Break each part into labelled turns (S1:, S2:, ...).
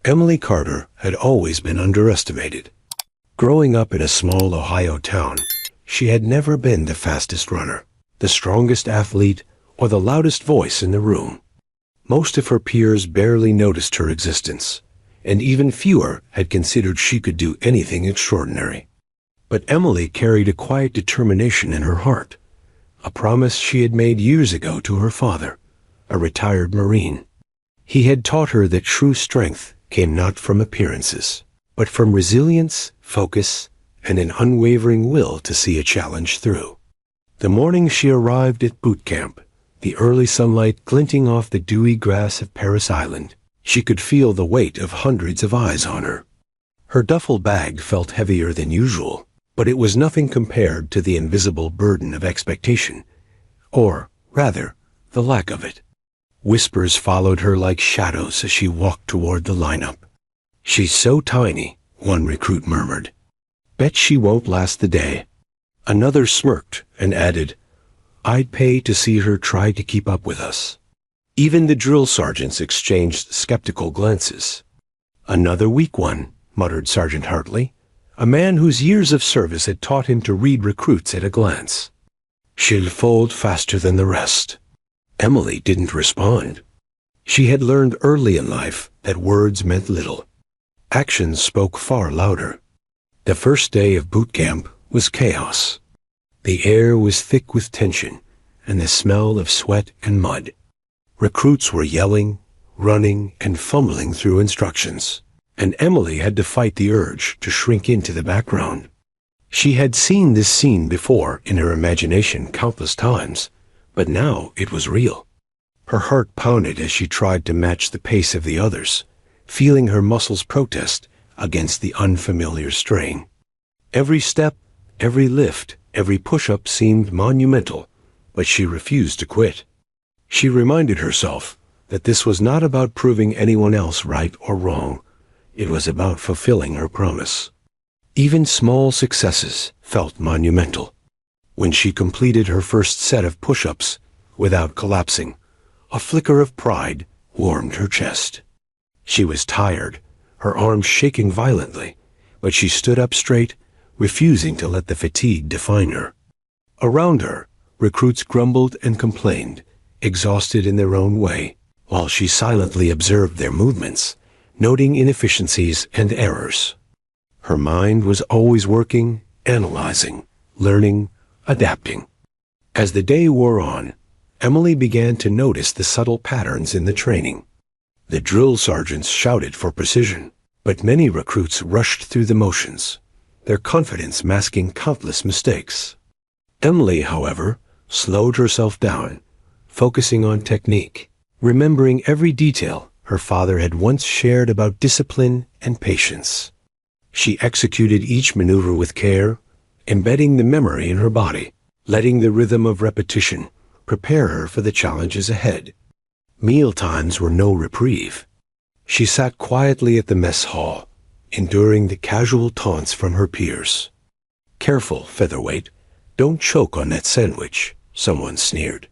S1: Emily Carter had always been underestimated. Growing up in a small Ohio town, she had never been the fastest runner, the strongest athlete, or the loudest voice in the room. Most of her peers barely noticed her existence, and even fewer had considered she could do anything extraordinary. But Emily carried a quiet determination in her heart, a promise she had made years ago to her father, a retired Marine. He had taught her that true strength came not from appearances, but from resilience, focus, and an unwavering will to see a challenge through. The morning she arrived at boot camp, the early sunlight glinting off the dewy grass of Paris Island, she could feel the weight of hundreds of eyes on her. Her duffel bag felt heavier than usual, but it was nothing compared to the invisible burden of expectation, or, rather, the lack of it. Whispers followed her like shadows as she walked toward the lineup. "She's so tiny," one recruit murmured. "Bet she won't last the day." Another smirked and added, "I'd pay to see her try to keep up with us." Even the drill sergeants exchanged skeptical glances. "Another weak one," muttered Sergeant Hartley, a man whose years of service had taught him to read recruits at a glance. "She'll fold faster than the rest." Emily didn't respond. She had learned early in life that words meant little. Actions spoke far louder. The first day of boot camp was chaos. The air was thick with tension and the smell of sweat and mud. Recruits were yelling, running, and fumbling through instructions, and Emily had to fight the urge to shrink into the background. She had seen this scene before in her imagination countless times, but now it was real. Her heart pounded as she tried to match the pace of the others, feeling her muscles protest against the unfamiliar strain. Every step, every lift, every push-up seemed monumental, but she refused to quit. She reminded herself that this was not about proving anyone else right or wrong. It was about fulfilling her promise. Even small successes felt monumental. When she completed her first set of push-ups without collapsing, a flicker of pride warmed her chest. She was tired, her arms shaking violently, but she stood up straight, refusing to let the fatigue define her. Around her, recruits grumbled and complained, exhausted in their own way, while she silently observed their movements, noting inefficiencies and errors. Her mind was always working, analyzing, learning, adapting. As the day wore on, Emily began to notice the subtle patterns in the training. The drill sergeants shouted for precision, but many recruits rushed through the motions, their confidence masking countless mistakes. Emily, however, slowed herself down, focusing on technique, remembering every detail her father had once shared about discipline and patience. She executed each maneuver with care, embedding the memory in her body, letting the rhythm of repetition prepare her for the challenges ahead. Meal times were no reprieve. She sat quietly at the mess hall, enduring the casual taunts from her peers. "Careful, featherweight, don't choke on that sandwich," someone sneered.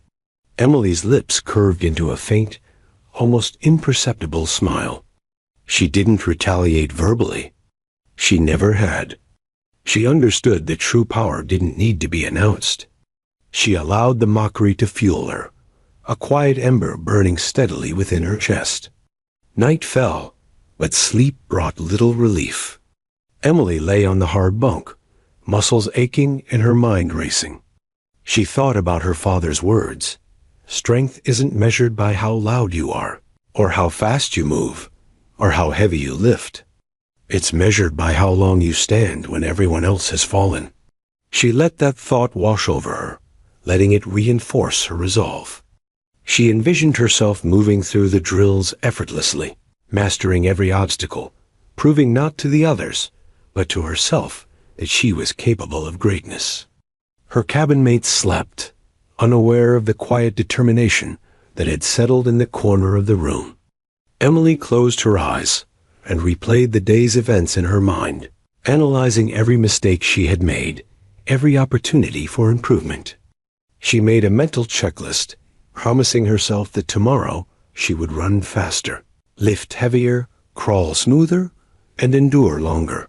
S1: Emily's lips curved into a faint, almost imperceptible smile. She didn't retaliate verbally. She never had. She understood that true power didn't need to be announced. She allowed the mockery to fuel her, a quiet ember burning steadily within her chest. Night fell, but sleep brought little relief. Emily lay on the hard bunk, muscles aching and her mind racing. She thought about her father's words. Strength isn't measured by how loud you are, or how fast you move, or how heavy you lift. It's measured by how long you stand when everyone else has fallen. She let that thought wash over her, letting it reinforce her resolve. She envisioned herself moving through the drills effortlessly, mastering every obstacle, proving not to the others, but to herself that she was capable of greatness. Her cabin mates slept, unaware of the quiet determination that had settled in the corner of the room. Emily closed her eyes and replayed the day's events in her mind, analyzing every mistake she had made, every opportunity for improvement. She made a mental checklist, promising herself that tomorrow she would run faster, lift heavier, crawl smoother, and endure longer.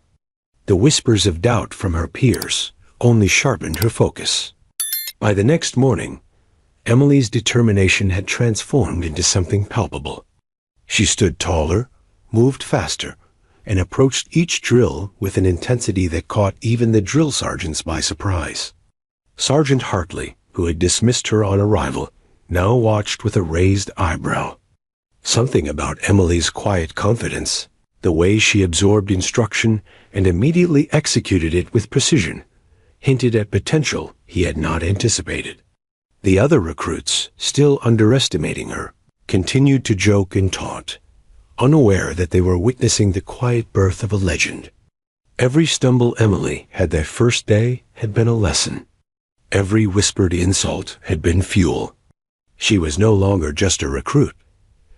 S1: The whispers of doubt from her peers only sharpened her focus. By the next morning, Emily's determination had transformed into something palpable. She stood taller, moved faster, and approached each drill with an intensity that caught even the drill sergeants by surprise. Sergeant Hartley, who had dismissed her on arrival, now watched with a raised eyebrow. Something about Emily's quiet confidence, the way she absorbed instruction and immediately executed it with precision, hinted at potential he had not anticipated. The other recruits, still underestimating her, continued to joke and taunt, unaware that they were witnessing the quiet birth of a legend. Every stumble Emily had that first day had been a lesson. Every whispered insult had been fuel. She was no longer just a recruit.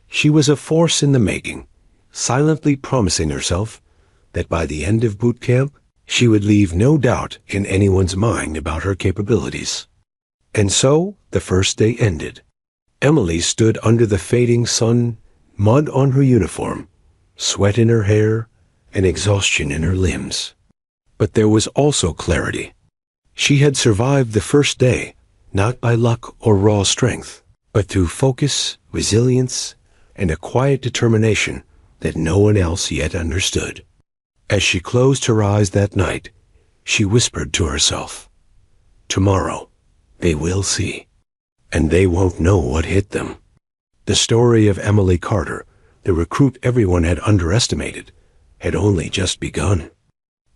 S1: She was a force in the making, silently promising herself that by the end of boot camp, she would leave no doubt in anyone's mind about her capabilities. And so, the first day ended. Emily stood under the fading sun, mud on her uniform, sweat in her hair, and exhaustion in her limbs. But there was also clarity. She had survived the first day, not by luck or raw strength, but through focus, resilience, and a quiet determination that no one else yet understood. As she closed her eyes that night, she whispered to herself, "Tomorrow, they will see, and they won't know what hit them." The story of Emily Carter, the recruit everyone had underestimated, had only just begun.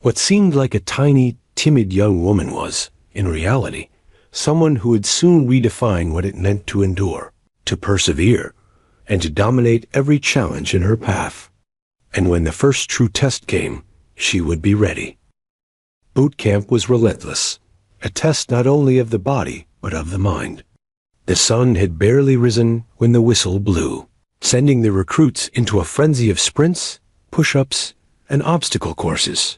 S1: What seemed like a tiny, timid young woman was, in reality, someone who would soon redefine what it meant to endure, to persevere, and to dominate every challenge in her path. And when the first true test came, she would be ready. Boot camp was relentless, a test not only of the body, but of the mind. The sun had barely risen when the whistle blew, sending the recruits into a frenzy of sprints, push-ups, and obstacle courses.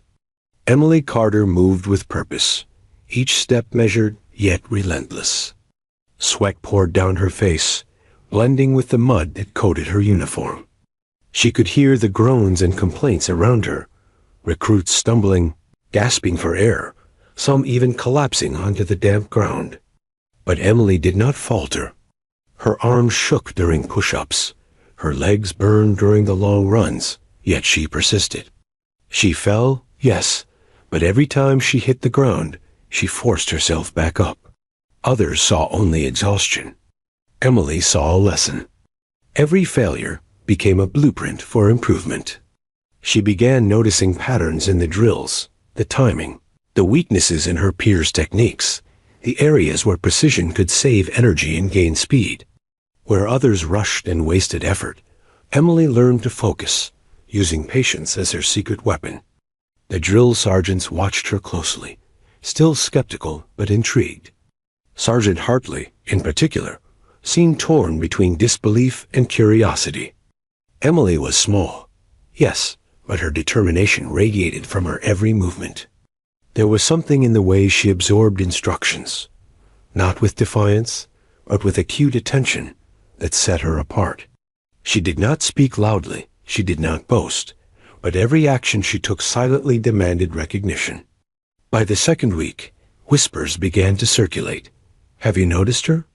S1: Emily Carter moved with purpose, each step measured yet relentless. Sweat poured down her face, blending with the mud that coated her uniform. She could hear the groans and complaints around her, recruits stumbling, gasping for air, some even collapsing onto the damp ground. But Emily did not falter. Her arms shook during push-ups, her legs burned during the long runs, yet she persisted. She fell, yes, but every time she hit the ground, she forced herself back up. Others saw only exhaustion. Emily saw a lesson. Every failure became a blueprint for improvement. She began noticing patterns in the drills, the timing, the weaknesses in her peers' techniques, the areas where precision could save energy and gain speed. Where others rushed and wasted effort, Emily learned to focus, using patience as her secret weapon. The drill sergeants watched her closely, still skeptical but intrigued. Sergeant Hartley, in particular, seemed torn between disbelief and curiosity. Emily was small, yes, but her determination radiated from her every movement. There was something in the way she absorbed instructions, not with defiance, but with acute attention, that set her apart. She did not speak loudly, she did not boast, but every action she took silently demanded recognition. By the second week, whispers began to circulate. "Have you noticed her?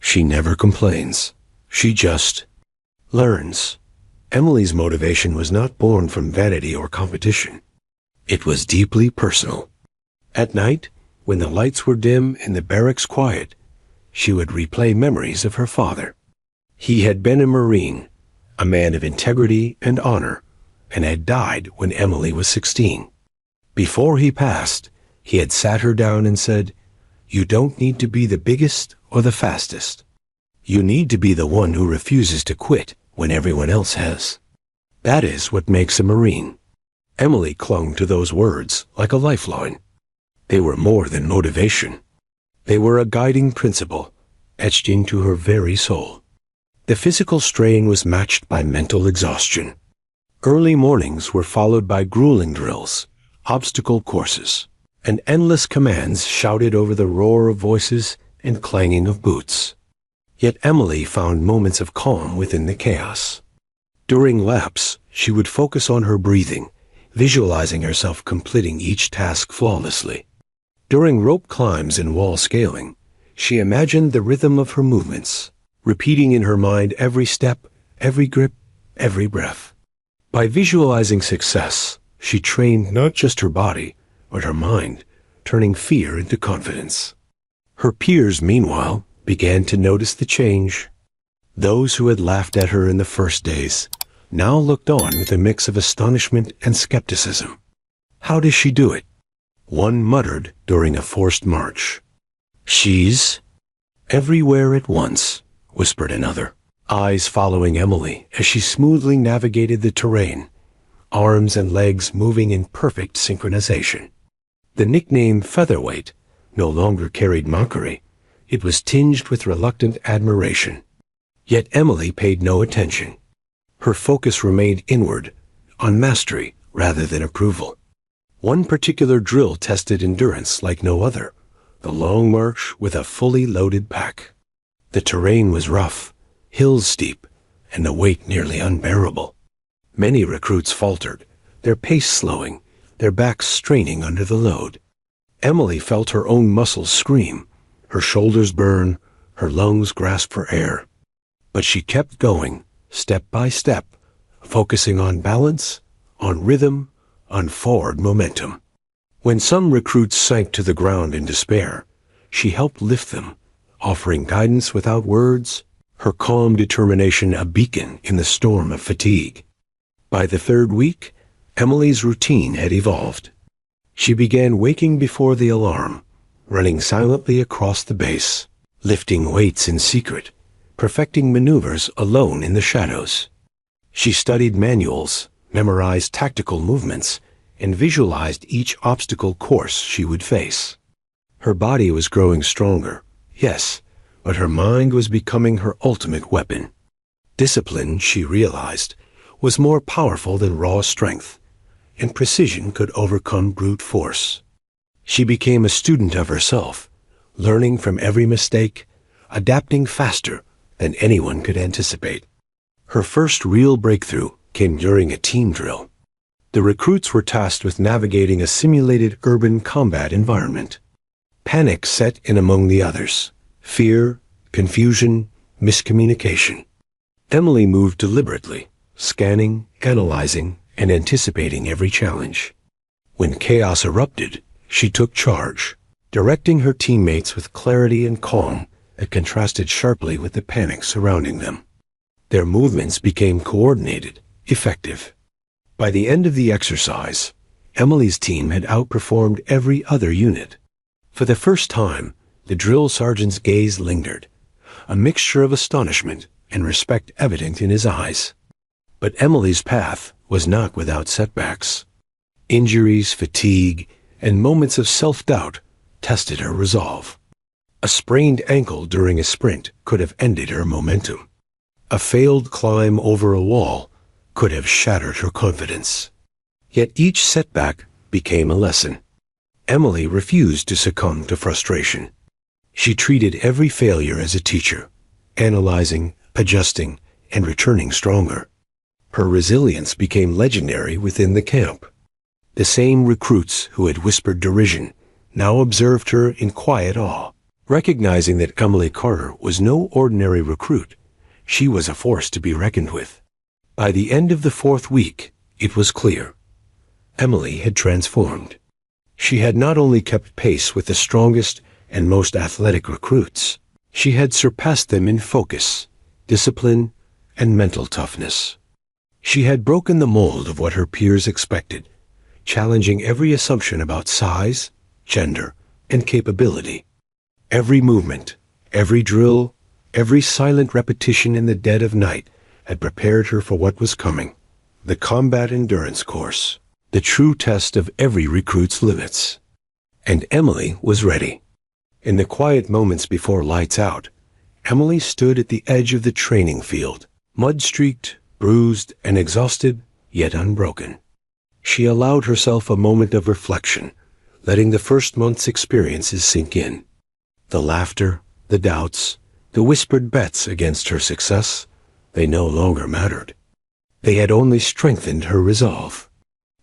S1: She never complains. She just learns." Emily's motivation was not born from vanity or competition. It was deeply personal. At night, when the lights were dim and the barracks quiet, she would replay memories of her father. He had been a Marine, a man of integrity and honor, and had died when Emily was 16. Before he passed, he had sat her down and said, "You don't need to be the biggest or the fastest. You need to be the one who refuses to quit when everyone else has. That is what makes a Marine." Emily clung to those words like a lifeline. They were more than motivation. They were a guiding principle, etched into her very soul. The physical strain was matched by mental exhaustion. Early mornings were followed by grueling drills, obstacle courses, and endless commands shouted over the roar of voices and clanging of boots. Yet Emily found moments of calm within the chaos. During laps, she would focus on her breathing, visualizing herself completing each task flawlessly. During rope climbs and wall scaling, she imagined the rhythm of her movements, repeating in her mind every step, every grip, every breath. By visualizing success, she trained not just her body, but her mind, turning fear into confidence. Her peers, meanwhile, began to notice the change. Those who had laughed at her in the first days now looked on with a mix of astonishment and skepticism. How does she do it? One muttered during a forced march. She's everywhere at once, whispered another, eyes following Emily as she smoothly navigated the terrain, arms and legs moving in perfect synchronization. The nickname Featherweight no longer carried mockery. It was tinged with reluctant admiration. Yet Emily paid no attention. Her focus remained inward, on mastery rather than approval. One particular drill tested endurance like no other, the long march with a fully loaded pack. The terrain was rough, hills steep, and the weight nearly unbearable. Many recruits faltered, their pace slowing, their backs straining under the load. Emily felt her own muscles scream, her shoulders burn, her lungs grasp for air. But she kept going, step by step, focusing on balance, on rhythm, on forward momentum. When some recruits sank to the ground in despair, she helped lift them, offering guidance without words, her calm determination a beacon in the storm of fatigue. By the third week, Emily's routine had evolved. She began waking before the alarm, running silently across the base, lifting weights in secret, perfecting maneuvers alone in the shadows. She studied manuals, memorized tactical movements, and visualized each obstacle course she would face. Her body was growing stronger, yes, but her mind was becoming her ultimate weapon. Discipline, she realized, was more powerful than raw strength, and precision could overcome brute force. She became a student of herself, learning from every mistake, adapting faster than anyone could anticipate. Her first real breakthrough came during a team drill. The recruits were tasked with navigating a simulated urban combat environment. Panic set in among the others. Fear, confusion, miscommunication. Emily moved deliberately, scanning, analyzing, and anticipating every challenge. When chaos erupted, she took charge, directing her teammates with clarity and calm that contrasted sharply with the panic surrounding them. Their movements became coordinated, effective. By the end of the exercise, Emily's team had outperformed every other unit. For the first time, the drill sergeant's gaze lingered, a mixture of astonishment and respect evident in his eyes. But Emily's path was not without setbacks. Injuries, fatigue, and moments of self-doubt tested her resolve. A sprained ankle during a sprint could have ended her momentum. A failed climb over a wall could have shattered her confidence. Yet each setback became a lesson. Emily refused to succumb to frustration. She treated every failure as a teacher, analyzing, adjusting, and returning stronger. Her resilience became legendary within the camp. The same recruits who had whispered derision now observed her in quiet awe, recognizing that Emily Carter was no ordinary recruit. She was a force to be reckoned with. By the end of the fourth week, it was clear. Emily had transformed. She had not only kept pace with the strongest and most athletic recruits, she had surpassed them in focus, discipline, and mental toughness. She had broken the mold of what her peers expected, challenging every assumption about size, gender, and capability. Every movement, every drill, every silent repetition in the dead of night had prepared her for what was coming, the combat endurance course, the true test of every recruit's limits. And Emily was ready. In the quiet moments before lights out, Emily stood at the edge of the training field, mud-streaked, bruised, and exhausted, yet unbroken. She allowed herself a moment of reflection, letting the first month's experiences sink in. The laughter, the doubts, the whispered bets against her success, they no longer mattered. They had only strengthened her resolve.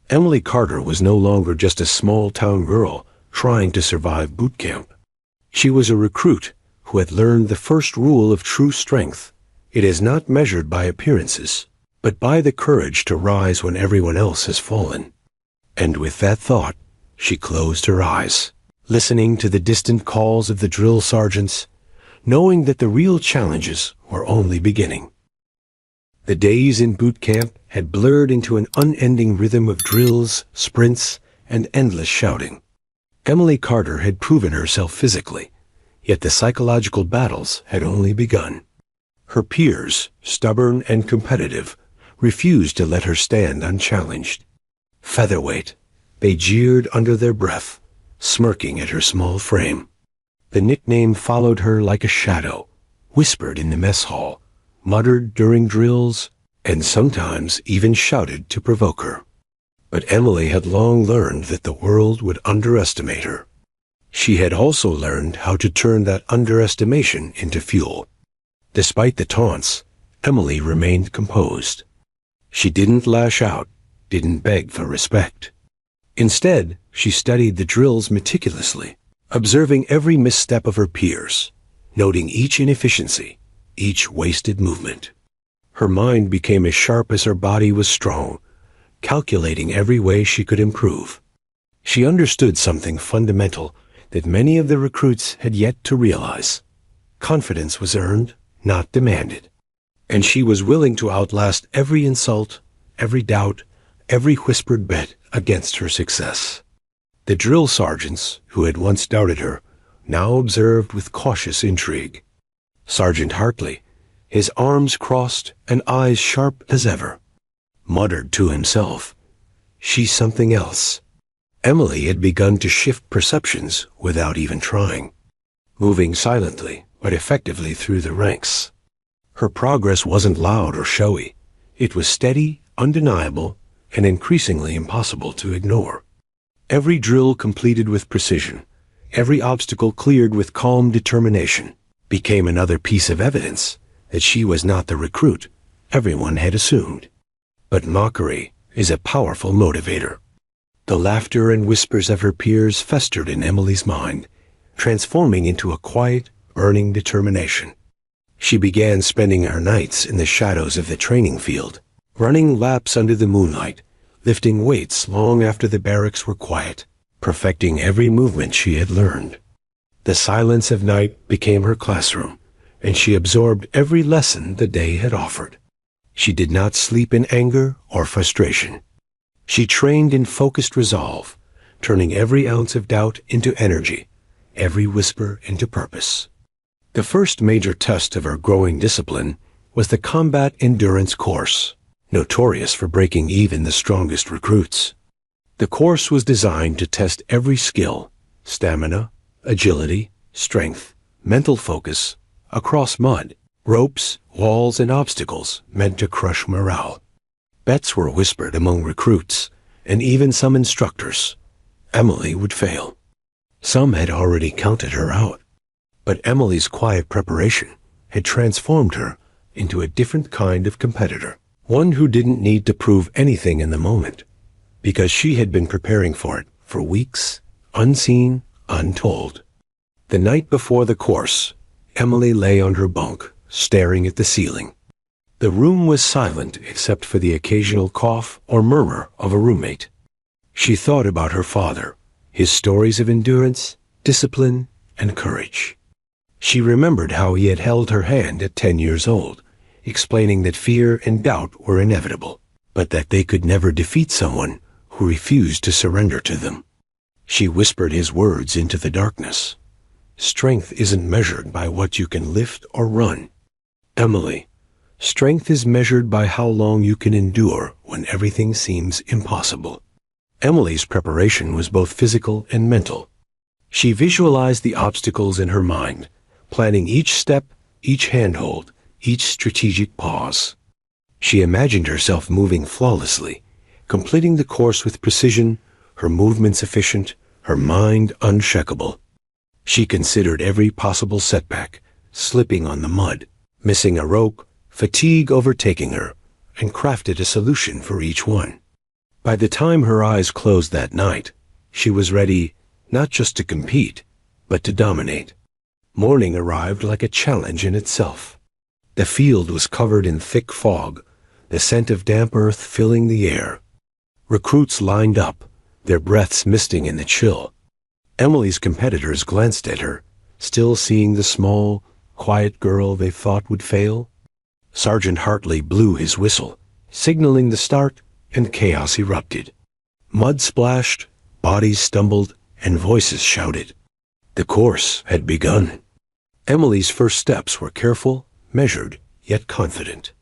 S1: Emily Carter was no longer just a small-town girl trying to survive boot camp. She was a recruit who had learned the first rule of true strength. It is not measured by appearances, but by the courage to rise when everyone else has fallen. And with that thought, she closed her eyes, listening to the distant calls of the drill sergeants, knowing that the real challenges were only beginning. The days in boot camp had blurred into an unending rhythm of drills, sprints, and endless shouting. Emily Carter had proven herself physically, yet the psychological battles had only begun. Her peers, stubborn and competitive, refused to let her stand unchallenged. Featherweight, they jeered under their breath, smirking at her small frame. The nickname followed her like a shadow, whispered in the mess hall, muttered during drills, and sometimes even shouted to provoke her. But Emily had long learned that the world would underestimate her. She had also learned how to turn that underestimation into fuel. Despite the taunts, Emily remained composed. She didn't lash out, didn't beg for respect. Instead, she studied the drills meticulously, observing every misstep of her peers, noting each inefficiency, each wasted movement. Her mind became as sharp as her body was strong, calculating every way she could improve. She understood something fundamental that many of the recruits had yet to realize. Confidence was earned, not demanded. And she was willing to outlast every insult, every doubt, every whispered bet against her success. The drill sergeants, who had once doubted her, now observed with cautious intrigue. Sergeant Hartley, his arms crossed and eyes sharp as ever, muttered to himself, "She's something else." Emily had begun to shift perceptions without even trying, moving silently but effectively through the ranks. Her progress wasn't loud or showy. It was steady, undeniable, and increasingly impossible to ignore. Every drill completed with precision, every obstacle cleared with calm determination, became another piece of evidence that she was not the recruit everyone had assumed. But mockery is a powerful motivator. The laughter and whispers of her peers festered in Emily's mind, transforming into a quiet, burning determination. She began spending her nights in the shadows of the training field, running laps under the moonlight, lifting weights long after the barracks were quiet, perfecting every movement she had learned. The silence of night became her classroom, and she absorbed every lesson the day had offered. She did not sleep in anger or frustration. She trained in focused resolve, turning every ounce of doubt into energy, every whisper into purpose. The first major test of her growing discipline was the combat endurance course, notorious for breaking even the strongest recruits. The course was designed to test every skill, stamina, agility, strength, mental focus, across mud, ropes, walls, and obstacles meant to crush morale. Bets were whispered among recruits, and even some instructors. Emily would fail. Some had already counted her out. But Emily's quiet preparation had transformed her into a different kind of competitor, one who didn't need to prove anything in the moment, because she had been preparing for it for weeks, unseen, untold. The night before the course, Emily lay on her bunk, staring at the ceiling. The room was silent except for the occasional cough or murmur of a roommate. She thought about her father, his stories of endurance, discipline, and courage. She remembered how he had held her hand at 10 years old, explaining that fear and doubt were inevitable, but that they could never defeat someone who refused to surrender to them. She whispered his words into the darkness. Strength isn't measured by what you can lift or run. Emily, strength is measured by how long you can endure when everything seems impossible. Emily's preparation was both physical and mental. She visualized the obstacles in her mind, planning each step, each handhold, each strategic pause. She imagined herself moving flawlessly, completing the course with precision, her movements efficient, her mind unshakable. She considered every possible setback, slipping on the mud, missing a rope, fatigue overtaking her, and crafted a solution for each one. By the time her eyes closed that night, she was ready not just to compete, but to dominate. Morning arrived like a challenge in itself. The field was covered in thick fog, the scent of damp earth filling the air. Recruits lined up, their breaths misting in the chill. Emily's competitors glanced at her, still seeing the small, quiet girl they thought would fail. Sergeant Hartley blew his whistle, signaling the start, and chaos erupted. Mud splashed, bodies stumbled, and voices shouted. The course had begun. Emily's first steps were careful, measured, yet confident.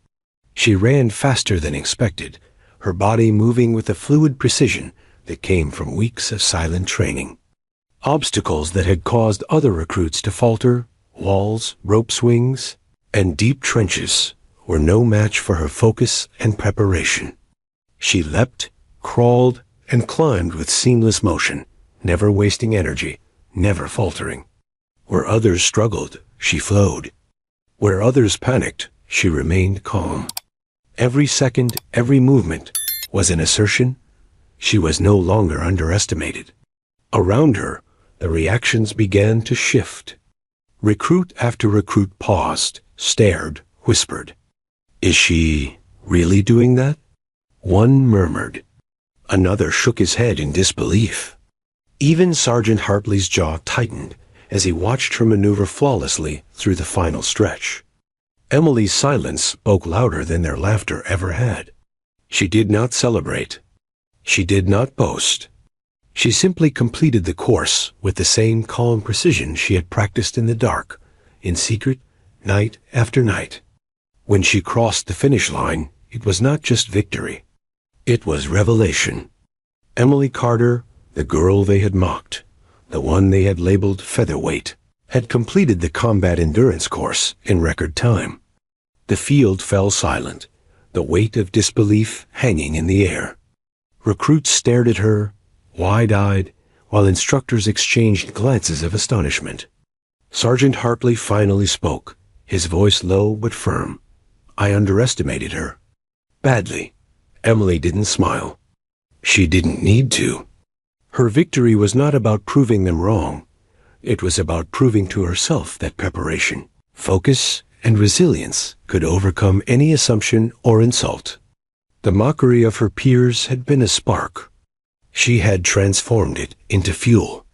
S1: She ran faster than expected, her body moving with the fluid precision that came from weeks of silent training. Obstacles that had caused other recruits to falter, walls, rope swings, and deep trenches, were no match for her focus and preparation. She leapt, crawled, and climbed with seamless motion, never wasting energy, never faltering. Where others struggled, she flowed. Where others panicked, she remained calm. Every second, every movement was an assertion. She was no longer underestimated. Around her, the reactions began to shift. Recruit after recruit paused, stared, whispered. Is she really doing that? One murmured. Another shook his head in disbelief. Even Sergeant Hartley's jaw tightened as he watched her maneuver flawlessly through the final stretch. Emily's silence spoke louder than their laughter ever had. She did not celebrate. She did not boast. She simply completed the course with the same calm precision she had practiced in the dark, in secret, night after night. When she crossed the finish line, it was not just victory. It was revelation. Emily Carter, the girl they had mocked, the one they had labeled featherweight, had completed the combat endurance course in record time. The field fell silent, the weight of disbelief hanging in the air. Recruits stared at her, wide-eyed, while instructors exchanged glances of astonishment. Sergeant Hartley finally spoke, his voice low but firm. I underestimated her. Badly. Emily didn't smile. She didn't need to. Her victory was not about proving them wrong. It was about proving to herself that preparation, focus, and resilience could overcome any assumption or insult. The mockery of her peers had been a spark. She had transformed it into fuel.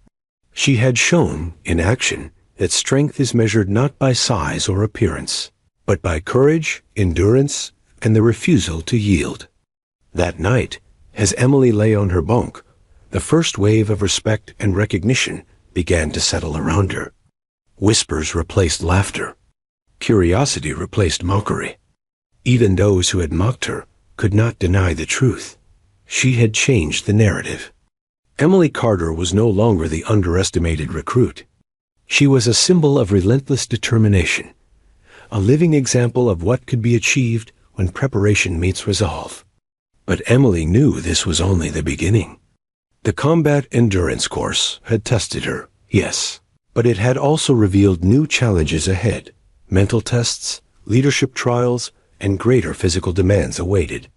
S1: She had shown, in action, that strength is measured not by size or appearance, but by courage, endurance, and the refusal to yield. That night, as Emily lay on her bunk, the first wave of respect and recognition began to settle around her. Whispers replaced laughter. Curiosity replaced mockery. Even those who had mocked her could not deny the truth. She had changed the narrative. Emily Carter was no longer the underestimated recruit. She was a symbol of relentless determination, a living example of what could be achieved when preparation meets resolve. But Emily knew this was only the beginning. The combat endurance course had tested her, yes, but it had also revealed new challenges ahead. Mental tests, leadership trials, and greater physical demands awaited.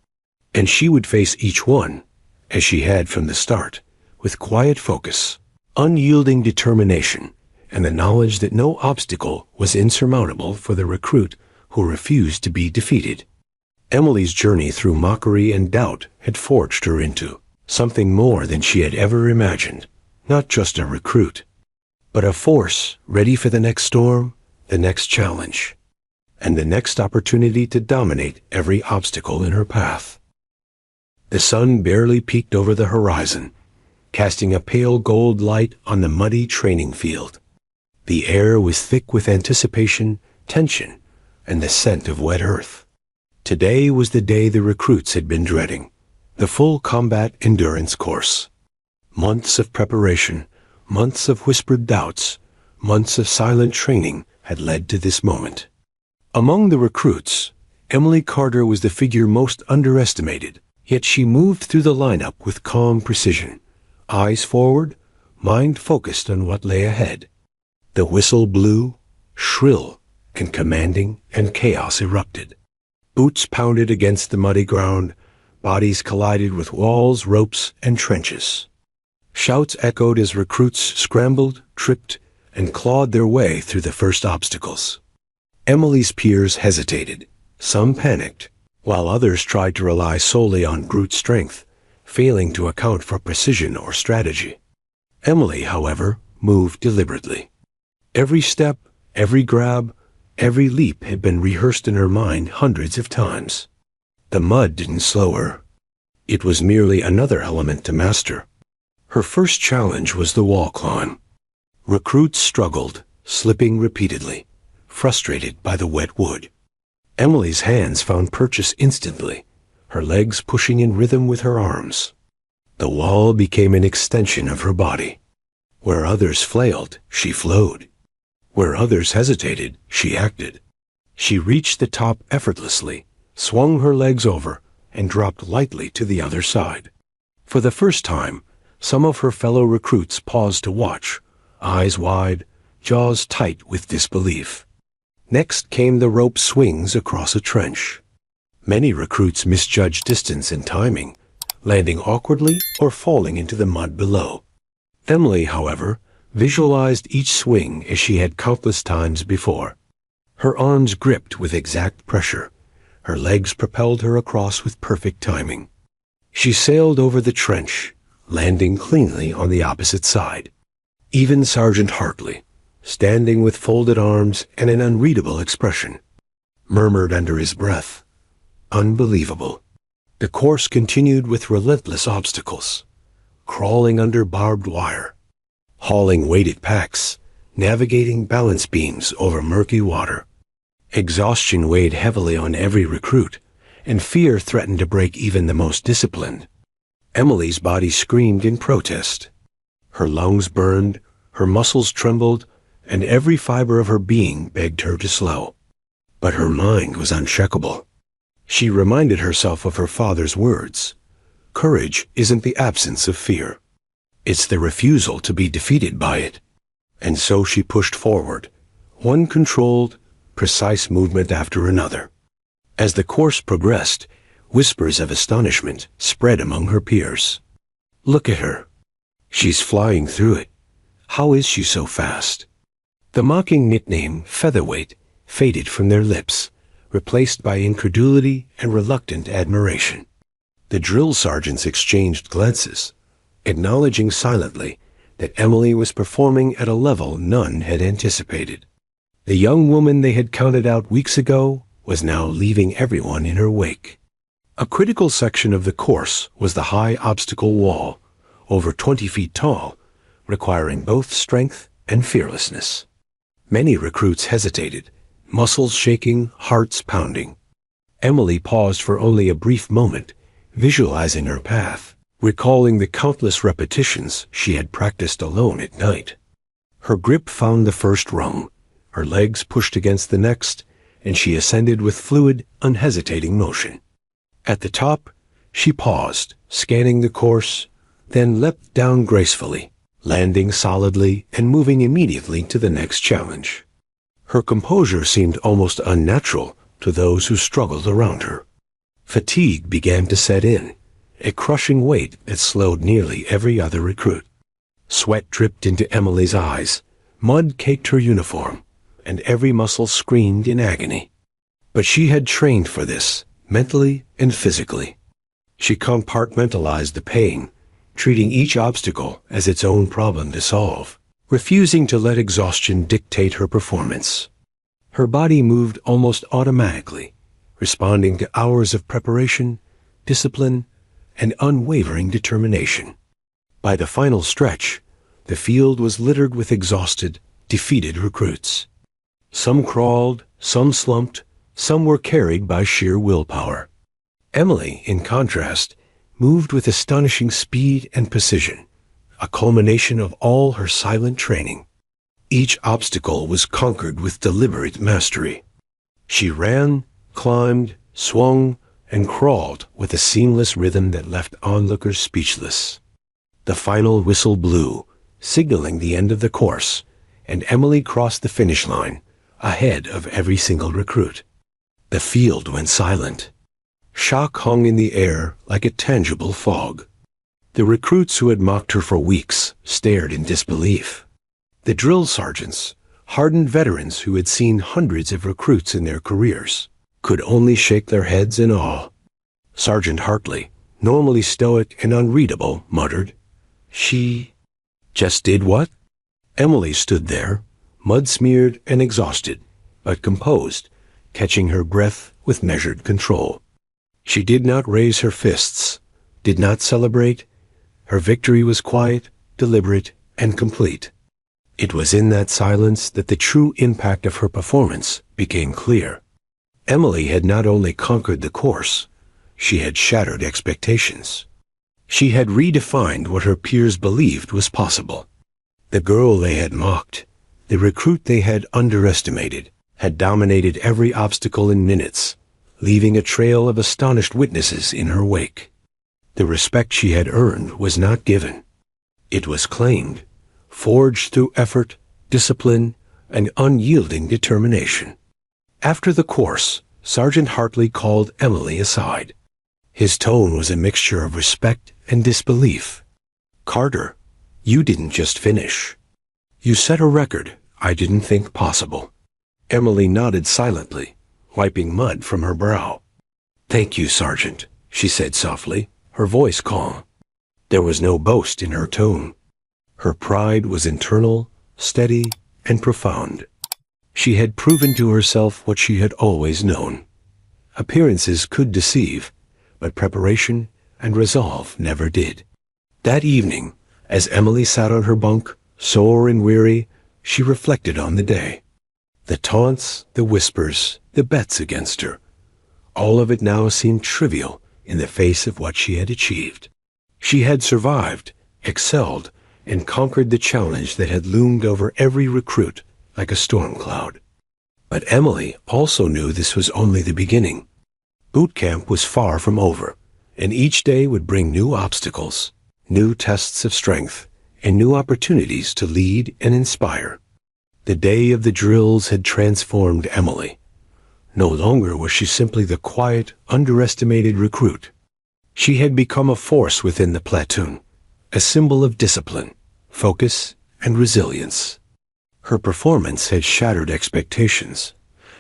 S1: And she would face each one, as she had from the start, with quiet focus, unyielding determination, and the knowledge that no obstacle was insurmountable for the recruit who refused to be defeated. Emily's journey through mockery and doubt had forged her into something more than she had ever imagined, not just a recruit, but a force ready for the next storm, the next challenge, and the next opportunity to dominate every obstacle in her path. The sun barely peeked over the horizon, casting a pale gold light on the muddy training field. The air was thick with anticipation, tension, and the scent of wet earth. Today was the day the recruits had been dreading, the full combat endurance course. Months of preparation, months of whispered doubts, months of silent training had led to this moment. Among the recruits, Emily Carter was the figure most underestimated, yet she moved through the lineup with calm precision, eyes forward, mind focused on what lay ahead. The whistle blew, shrill and commanding, and chaos erupted. Boots pounded against the muddy ground, bodies collided with walls, ropes, and trenches. Shouts echoed as recruits scrambled, tripped, and clawed their way through the first obstacles. Emily's peers hesitated. Some panicked, while others tried to rely solely on brute strength, failing to account for precision or strategy. Emily, however, moved deliberately. Every step, every grab, every leap had been rehearsed in her mind hundreds of times. The mud didn't slow her. It was merely another element to master. Her first challenge was the wall climb. Recruits struggled, slipping repeatedly, frustrated by the wet wood. Emily's hands found purchase instantly, her legs pushing in rhythm with her arms. The wall became an extension of her body. Where others flailed, she flowed. Where others hesitated, she acted. She reached the top effortlessly, swung her legs over, and dropped lightly to the other side. For the first time, some of her fellow recruits paused to watch, eyes wide, jaws tight with disbelief. Next came the rope swings across a trench. Many recruits misjudged distance and timing, landing awkwardly or falling into the mud below. Emily, however, visualized each swing as she had countless times before. Her arms gripped with exact pressure. Her legs propelled her across with perfect timing. She sailed over the trench, landing cleanly on the opposite side. Even Sergeant Hartley, standing with folded arms and an unreadable expression, murmured under his breath, "Unbelievable." The course continued with relentless obstacles, crawling under barbed wire, hauling weighted packs, navigating balance beams over murky water. Exhaustion weighed heavily on every recruit, and fear threatened to break even the most disciplined. Emily's body screamed in protest. Her lungs burned, her muscles trembled, and every fiber of her being begged her to slow. But her mind was unshakable. She reminded herself of her father's words. Courage isn't the absence of fear. It's the refusal to be defeated by it. And so she pushed forward, one controlled, precise movement after another. As the course progressed, whispers of astonishment spread among her peers. "Look at her. She's flying through it. How is she so fast?" The mocking nickname featherweight faded from their lips, replaced by incredulity and reluctant admiration. The drill sergeants exchanged glances, acknowledging silently that Emily was performing at a level none had anticipated. The young woman they had counted out weeks ago was now leaving everyone in her wake. A critical section of the course was the high obstacle wall, over 20 feet tall, requiring both strength and fearlessness. Many recruits hesitated, muscles shaking, hearts pounding. Emily paused for only a brief moment, visualizing her path, recalling the countless repetitions she had practiced alone at night. Her grip found the first rung, her legs pushed against the next, and she ascended with fluid, unhesitating motion. At the top, she paused, scanning the course, then leapt down gracefully, landing solidly and moving immediately to the next challenge. Her composure seemed almost unnatural to those who struggled around her. Fatigue began to set in, a crushing weight that slowed nearly every other recruit. Sweat dripped into Emily's eyes, mud caked her uniform, and every muscle screamed in agony. But she had trained for this, mentally and physically. She compartmentalized the pain, treating each obstacle as its own problem to solve, refusing to let exhaustion dictate her performance. Her body moved almost automatically, responding to hours of preparation, discipline, and unwavering determination. By the final stretch, the field was littered with exhausted, defeated recruits. Some crawled, some slumped, some were carried by sheer willpower. Emily, in contrast, moved with astonishing speed and precision, a culmination of all her silent training. Each obstacle was conquered with deliberate mastery. She ran, climbed, swung, and crawled with a seamless rhythm that left onlookers speechless. The final whistle blew, signaling the end of the course, and Emily crossed the finish line, ahead of every single recruit. The field went silent. Shock hung in the air like a tangible fog. The recruits who had mocked her for weeks stared in disbelief. The drill sergeants, hardened veterans who had seen hundreds of recruits in their careers, could only shake their heads in awe. Sergeant Hartley, normally stoic and unreadable, muttered, "She just did what?" Emily stood there, mud-smeared and exhausted, but composed, catching her breath with measured control. She did not raise her fists, did not celebrate. Her victory was quiet, deliberate, and complete. It was in that silence that the true impact of her performance became clear. Emily had not only conquered the course, she had shattered expectations. She had redefined what her peers believed was possible. The girl they had mocked, the recruit they had underestimated, had dominated every obstacle in minutes, leaving a trail of astonished witnesses in her wake. The respect she had earned was not given. It was claimed, forged through effort, discipline, and unyielding determination. After the course, Sergeant Hartley called Emily aside. His tone was a mixture of respect and disbelief. "Carter, you didn't just finish. You set a record I didn't think possible." Emily nodded silently, wiping mud from her brow. "Thank you, Sergeant," she said softly, her voice calm. There was no boast in her tone. Her pride was internal, steady, and profound. She had proven to herself what she had always known. Appearances could deceive, but preparation and resolve never did. That evening, as Emily sat on her bunk, sore and weary, she reflected on the day. The taunts, the whispers, the bets against her. All of it now seemed trivial in the face of what she had achieved. She had survived, excelled, and conquered the challenge that had loomed over every recruit like a storm cloud. But Emily also knew this was only the beginning. Boot camp was far from over, and each day would bring new obstacles, new tests of strength, and new opportunities to lead and inspire. The day of the drills had transformed Emily. No longer was she simply the quiet, underestimated recruit. She had become a force within the platoon, a symbol of discipline, focus, and resilience. Her performance had shattered expectations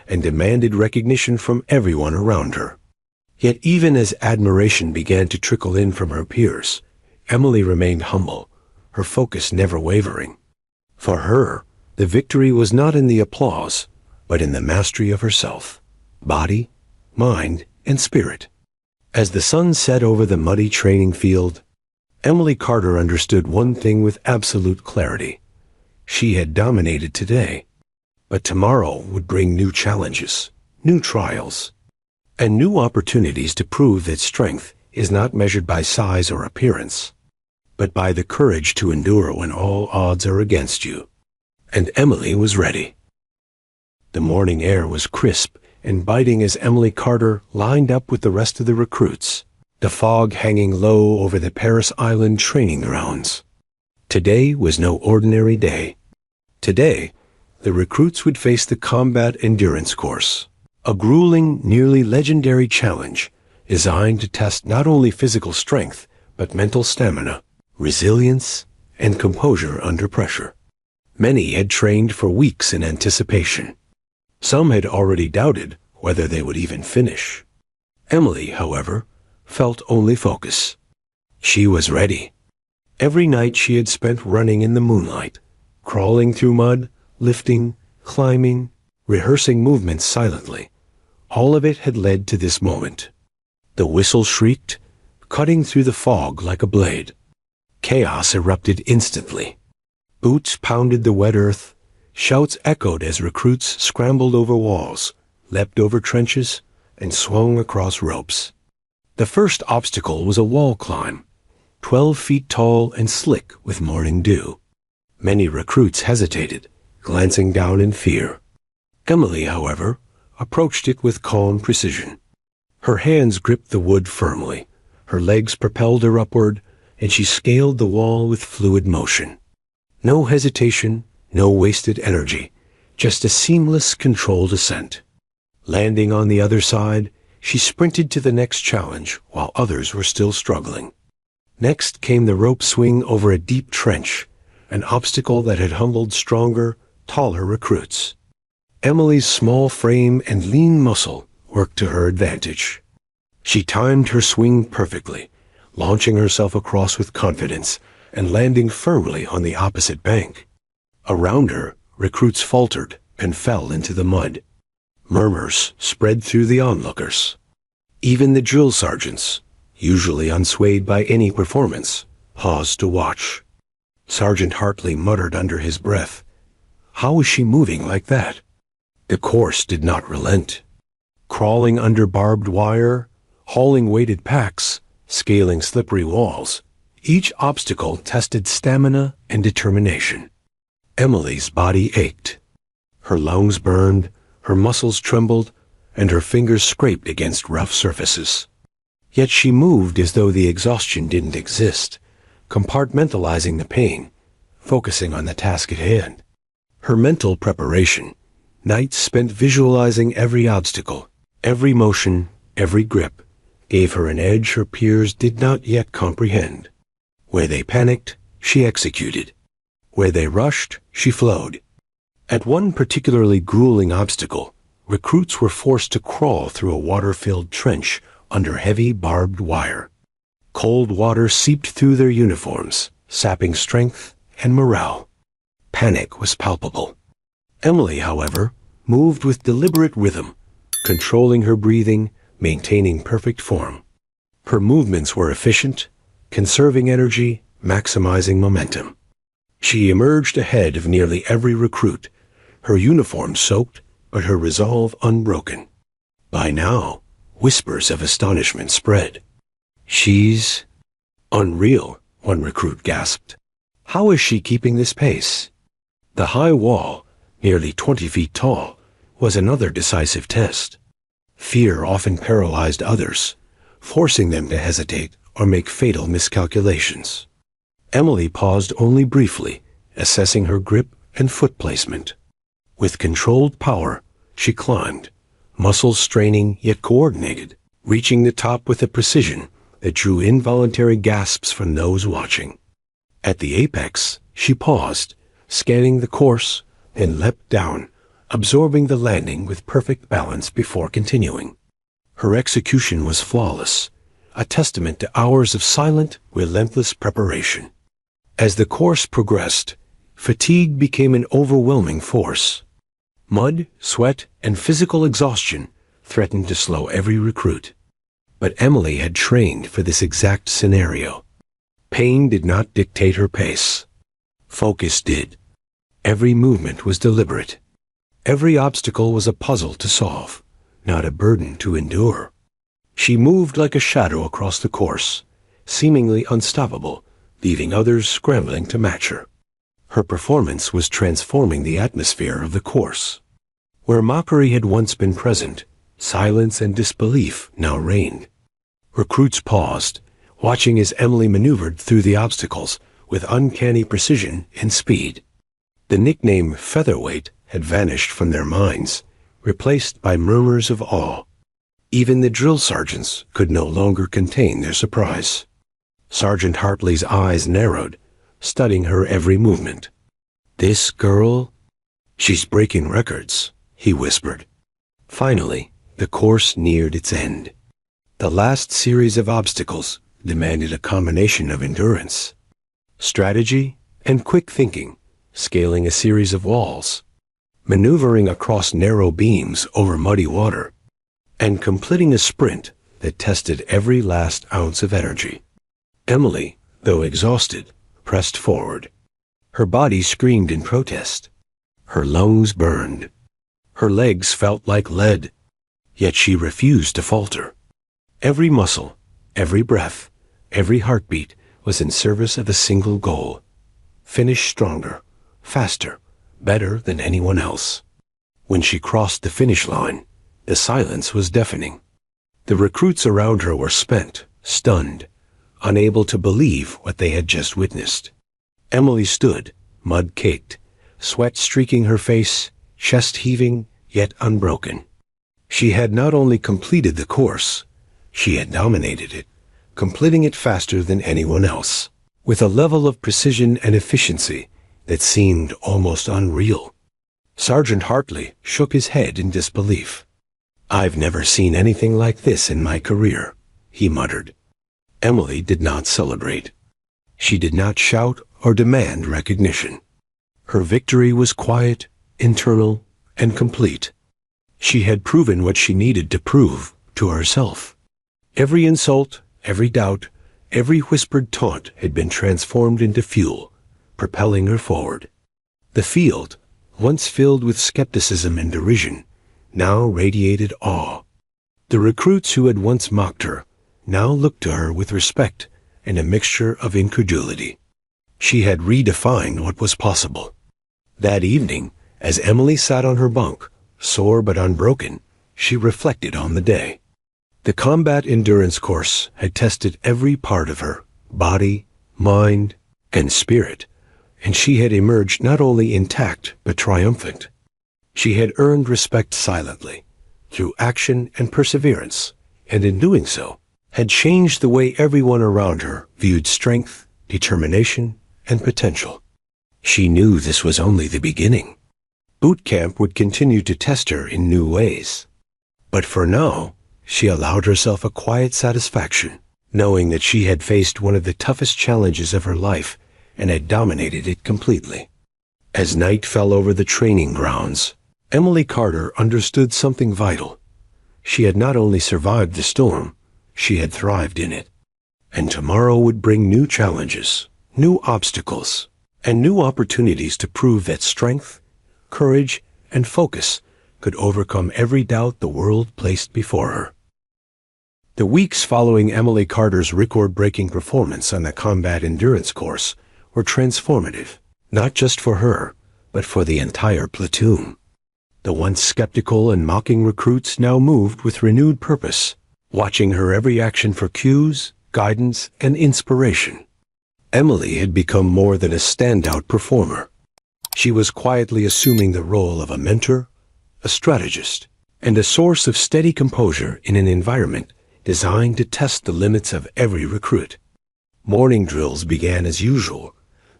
S1: and demanded recognition from everyone around her. Yet even as admiration began to trickle in from her peers, Emily remained humble, her focus never wavering. For her, the victory was not in the applause, but in the mastery of herself, body, mind, and spirit. As the sun set over the muddy training field, Emily Carter understood one thing with absolute clarity. She had dominated today, but tomorrow would bring new challenges, new trials, and new opportunities to prove that strength is not measured by size or appearance, but by the courage to endure when all odds are against you. And Emily was ready. The morning air was crisp and biting as Emily Carter lined up with the rest of the recruits, the fog hanging low over the Paris Island training grounds. Today was no ordinary day. Today, the recruits would face the combat endurance course, a grueling, nearly legendary challenge designed to test not only physical strength, but mental stamina, resilience, and composure under pressure. Many had trained for weeks in anticipation. Some had already doubted whether they would even finish. Emily, however, felt only focus. She was ready. Every night she had spent running in the moonlight, crawling through mud, lifting, climbing, rehearsing movements silently. All of it had led to this moment. The whistle shrieked, cutting through the fog like a blade. Chaos erupted instantly. Boots pounded the wet earth, shouts echoed as recruits scrambled over walls, leapt over trenches, and swung across ropes. The first obstacle was a wall climb, 12 feet tall and slick with morning dew. Many recruits hesitated, glancing down in fear. Emily, however, approached it with calm precision. Her hands gripped the wood firmly, her legs propelled her upward, and she scaled the wall with fluid motion. No hesitation, no wasted energy, just a seamless, controlled ascent. Landing on the other side, she sprinted to the next challenge while others were still struggling. Next came the rope swing over a deep trench, an obstacle that had humbled stronger, taller recruits. Emily's small frame and lean muscle worked to her advantage. She timed her swing perfectly, launching herself across with confidence and landing firmly on the opposite bank. Around her, recruits faltered and fell into the mud. Murmurs spread through the onlookers. Even the drill sergeants, usually unswayed by any performance, paused to watch. Sergeant Hartley muttered under his breath, "How is she moving like that?" The course did not relent. Crawling under barbed wire, hauling weighted packs, scaling slippery walls, each obstacle tested stamina and determination. Emily's body ached. Her lungs burned, her muscles trembled, and her fingers scraped against rough surfaces. Yet she moved as though the exhaustion didn't exist, compartmentalizing the pain, focusing on the task at hand. Her mental preparation, nights spent visualizing every obstacle, every motion, every grip, gave her an edge her peers did not yet comprehend. Where they panicked, she executed. Where they rushed, she flowed. At one particularly grueling obstacle, recruits were forced to crawl through a water-filled trench under heavy barbed wire. Cold water seeped through their uniforms, sapping strength and morale. Panic was palpable. Emily, however, moved with deliberate rhythm, controlling her breathing, maintaining perfect form. Her movements were efficient, conserving energy, maximizing momentum. She emerged ahead of nearly every recruit, her uniform soaked, but her resolve unbroken. By now, whispers of astonishment spread. "She's unreal," one recruit gasped. "How is she keeping this pace?" The high wall, nearly 20 feet tall, was another decisive test. Fear often paralyzed others, forcing them to hesitate or make fatal miscalculations. Emily paused only briefly, assessing her grip and foot placement. With controlled power, she climbed, muscles straining yet coordinated, reaching the top with a precision that drew involuntary gasps from those watching. At the apex, she paused, scanning the course, then leapt down, absorbing the landing with perfect balance before continuing. Her execution was flawless, a testament to hours of silent, relentless preparation. As the course progressed, fatigue became an overwhelming force. Mud, sweat, and physical exhaustion threatened to slow every recruit. But Emily had trained for this exact scenario. Pain did not dictate her pace. Focus did. Every movement was deliberate. Every obstacle was a puzzle to solve, not a burden to endure. She moved like a shadow across the course, seemingly unstoppable, leaving others scrambling to match her. Her performance was transforming the atmosphere of the course. Where mockery had once been present, silence and disbelief now reigned. Recruits paused, watching as Emily maneuvered through the obstacles with uncanny precision and speed. The nickname featherweight had vanished from their minds, replaced by murmurs of awe. Even the drill sergeants could no longer contain their surprise. Sergeant Hartley's eyes narrowed, studying her every movement. "This girl? She's breaking records," he whispered. Finally, the course neared its end. The last series of obstacles demanded a combination of endurance, strategy, and quick thinking, scaling a series of walls, maneuvering across narrow beams over muddy water, and completing a sprint that tested every last ounce of energy. Emily, though exhausted, pressed forward. Her body screamed in protest. Her lungs burned. Her legs felt like lead, yet she refused to falter. Every muscle, every breath, every heartbeat was in service of a single goal: finish stronger, faster, better than anyone else. When she crossed the finish line, the silence was deafening. The recruits around her were spent, stunned, unable to believe what they had just witnessed. Emily stood, mud-caked, sweat streaking her face, chest heaving, yet unbroken. She had not only completed the course, she had dominated it, completing it faster than anyone else, with a level of precision and efficiency that seemed almost unreal. Sergeant Hartley shook his head in disbelief. "I've never seen anything like this in my career," he muttered. Emily did not celebrate. She did not shout or demand recognition. Her victory was quiet, internal, and complete. She had proven what she needed to prove to herself. Every insult, every doubt, every whispered taunt had been transformed into fuel, propelling her forward. The field, once filled with skepticism and derision, now radiated awe. The recruits who had once mocked her now looked to her with respect and a mixture of incredulity. She had redefined what was possible. That evening, as Emily sat on her bunk, sore but unbroken, she reflected on the day. The combat endurance course had tested every part of her, body, mind, and spirit, and she had emerged not only intact but triumphant. She had earned respect silently, through action and perseverance, and in doing so, had changed the way everyone around her viewed strength, determination, and potential. She knew this was only the beginning. Boot camp would continue to test her in new ways. But for now, she allowed herself a quiet satisfaction, knowing that she had faced one of the toughest challenges of her life and had dominated it completely. As night fell over the training grounds, Emily Carter understood something vital. She had not only survived the storm, she had thrived in it. And tomorrow would bring new challenges, new obstacles, and new opportunities to prove that strength, courage, and focus could overcome every doubt the world placed before her. The weeks following Emily Carter's record-breaking performance on the combat endurance course were transformative, not just for her, but for the entire platoon. The once skeptical and mocking recruits now moved with renewed purpose, watching her every action for cues, guidance, and inspiration. Emily had become more than a standout performer. She was quietly assuming the role of a mentor, a strategist, and a source of steady composure in an environment designed to test the limits of every recruit. Morning drills began as usual,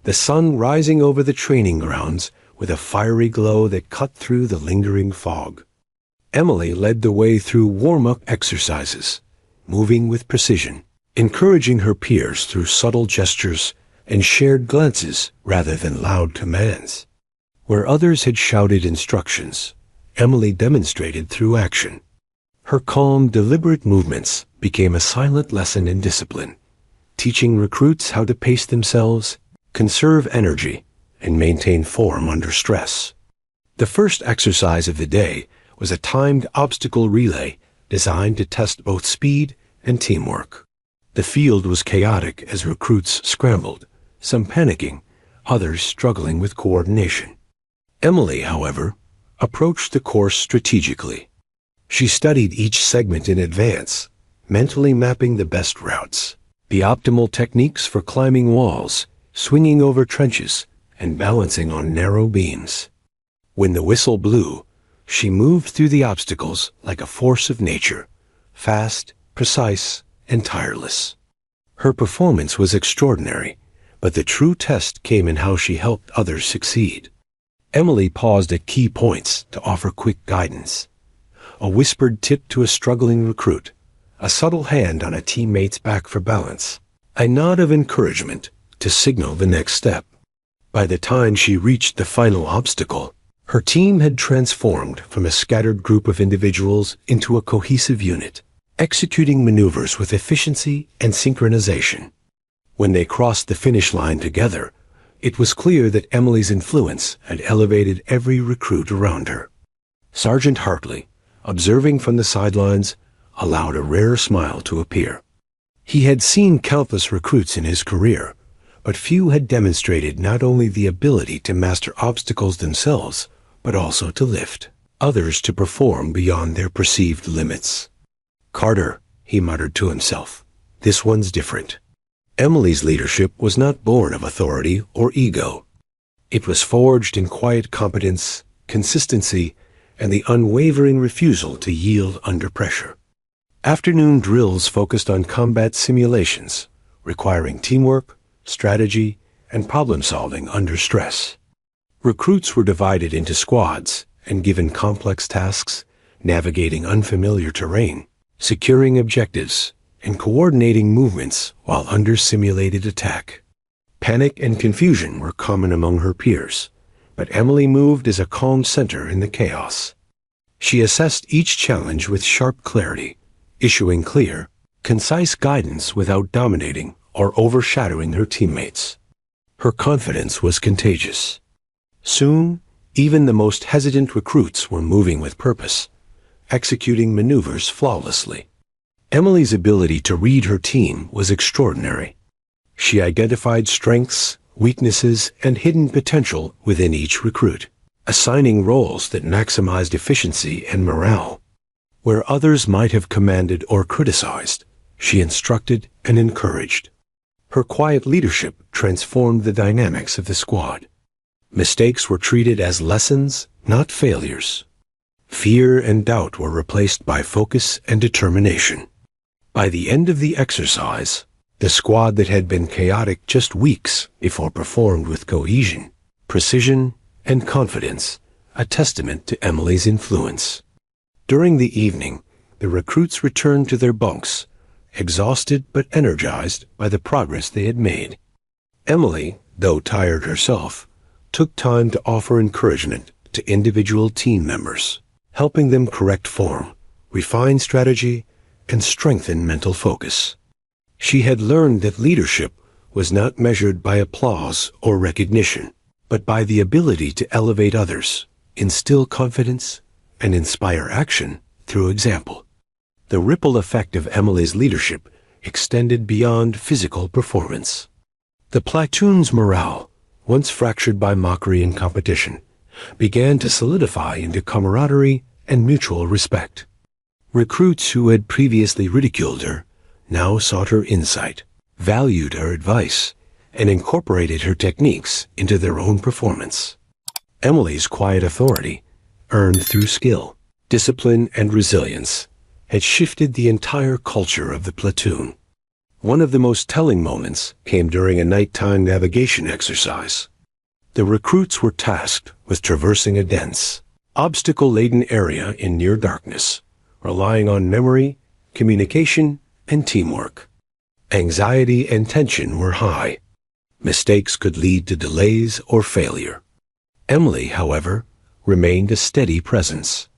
S1: the sun rising over the training grounds with a fiery glow that cut through the lingering fog. Emily led the way through warm-up exercises, moving with precision, encouraging her peers through subtle gestures and shared glances rather than loud commands. Where others had shouted instructions, Emily demonstrated through action. Her calm, deliberate movements became a silent lesson in discipline, teaching recruits how to pace themselves, conserve energy, and maintain form under stress. The first exercise of the day was a timed obstacle relay designed to test both speed and teamwork. The field was chaotic as recruits scrambled, some panicking, others struggling with coordination. Emily, however, approached the course strategically. She studied each segment in advance, mentally mapping the best routes, the optimal techniques for climbing walls, swinging over trenches, and balancing on narrow beams. When the whistle blew, she moved through the obstacles like a force of nature, fast, precise, and tireless. Her performance was extraordinary, but the true test came in how she helped others succeed. Emily paused at key points to offer quick guidance. A whispered tip to a struggling recruit, a subtle hand on a teammate's back for balance, a nod of encouragement to signal the next step. By the time she reached the final obstacle, her team had transformed from a scattered group of individuals into a cohesive unit, executing maneuvers with efficiency and synchronization. When they crossed the finish line together, it was clear that Emily's influence had elevated every recruit around her. Sergeant Hartley, observing from the sidelines, allowed a rare smile to appear. He had seen countless recruits in his career, but few had demonstrated not only the ability to master obstacles themselves, but also to lift others to perform beyond their perceived limits. "Carter," he muttered to himself, "this one's different." Emily's leadership was not born of authority or ego. It was forged in quiet competence, consistency, and the unwavering refusal to yield under pressure. Afternoon drills focused on combat simulations, requiring teamwork, strategy, and problem-solving under stress. Recruits were divided into squads and given complex tasks, navigating unfamiliar terrain, securing objectives, and coordinating movements while under simulated attack. Panic and confusion were common among her peers, but Emily moved as a calm center in the chaos. She assessed each challenge with sharp clarity, issuing clear, concise guidance without dominating or overshadowing her teammates. Her confidence was contagious. Soon, even the most hesitant recruits were moving with purpose, executing maneuvers flawlessly. Emily's ability to read her team was extraordinary. She identified strengths, weaknesses, and hidden potential within each recruit, assigning roles that maximized efficiency and morale. Where others might have commanded or criticized, she instructed and encouraged. Her quiet leadership transformed the dynamics of the squad. Mistakes were treated as lessons, not failures. Fear and doubt were replaced by focus and determination. By the end of the exercise, the squad that had been chaotic just weeks before performed with cohesion, precision, and confidence, a testament to Emily's influence. During the evening, the recruits returned to their bunks, exhausted but energized by the progress they had made. Emily, though tired herself, took time to offer encouragement to individual team members, helping them correct form, refine strategy, and strengthen mental focus. She had learned that leadership was not measured by applause or recognition, but by the ability to elevate others, instill confidence, and inspire action through example. The ripple effect of Emily's leadership extended beyond physical performance. The platoon's morale, once fractured by mockery and competition, began to solidify into camaraderie and mutual respect. Recruits who had previously ridiculed her now sought her insight, valued her advice, and incorporated her techniques into their own performance. Emily's quiet authority, earned through skill, discipline, and resilience, had shifted the entire culture of the platoon. One of the most telling moments came during a nighttime navigation exercise. The recruits were tasked with traversing a dense, obstacle-laden area in near darkness, relying on memory, communication, and teamwork. Anxiety and tension were high. Mistakes could lead to delays or failure. Emily, however, remained a steady presence.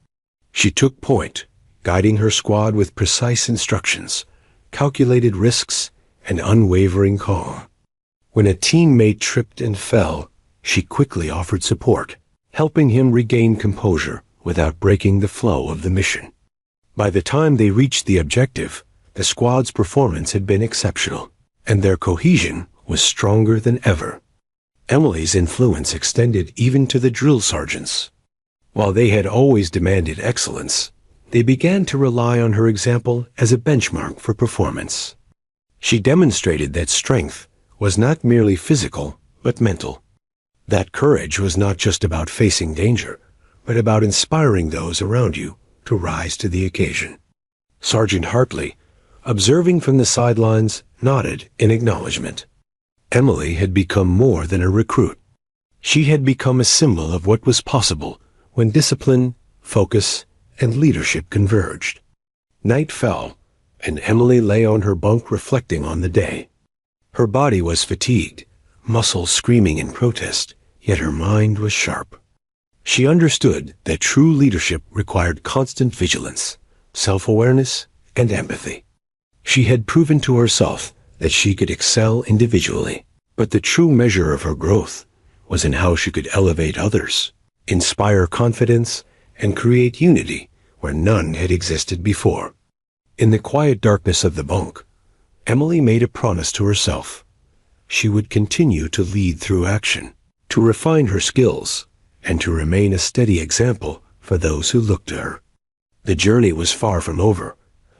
S1: She took point, guiding her squad with precise instructions, calculated risks, and unwavering calm. When a teammate tripped and fell, she quickly offered support, helping him regain composure without breaking the flow of the mission. By the time they reached the objective, the squad's performance had been exceptional, and their cohesion was stronger than ever. Emily's influence extended even to the drill sergeants. While they had always demanded excellence, they began to rely on her example as a benchmark for performance. She demonstrated that strength was not merely physical, but mental. That courage was not just about facing danger, but about inspiring those around you to rise to the occasion. Sergeant Hartley, observing from the sidelines, nodded in acknowledgement. Emily had become more than a recruit. She had become a symbol of what was possible when discipline, focus, and leadership converged. Night fell, and Emily lay on her bunk reflecting on the day. Her body was fatigued, muscles screaming in protest, yet her mind was sharp. She understood that true leadership required constant vigilance, self-awareness, and empathy. She had proven to herself that she could excel individually, but the true measure of her growth was in how she could elevate others, inspire confidence, and create unity where none had existed before. In the quiet darkness of the bunk, Emily made a promise to herself. She would continue to lead through action, to refine her skills, and to remain a steady example for those who looked to her. The journey was far from over,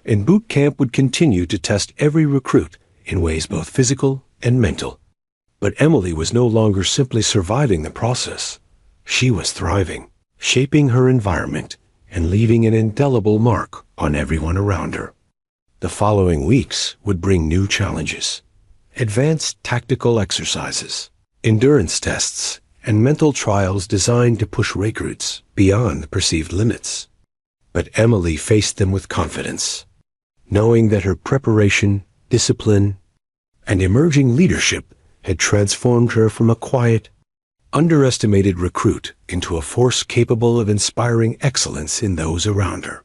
S1: and boot camp would continue to test every recruit in ways both physical and mental. But Emily was no longer simply surviving the process. She was thriving. shaping her environment and leaving an indelible mark on everyone around her. The following weeks would bring new challenges: advanced tactical exercises, endurance tests, and mental trials designed to push recruits beyond perceived limits. But Emily faced them with confidence, knowing that her preparation, discipline, and emerging leadership had transformed her from a quiet, underestimated recruit into a force capable of inspiring excellence in those around her.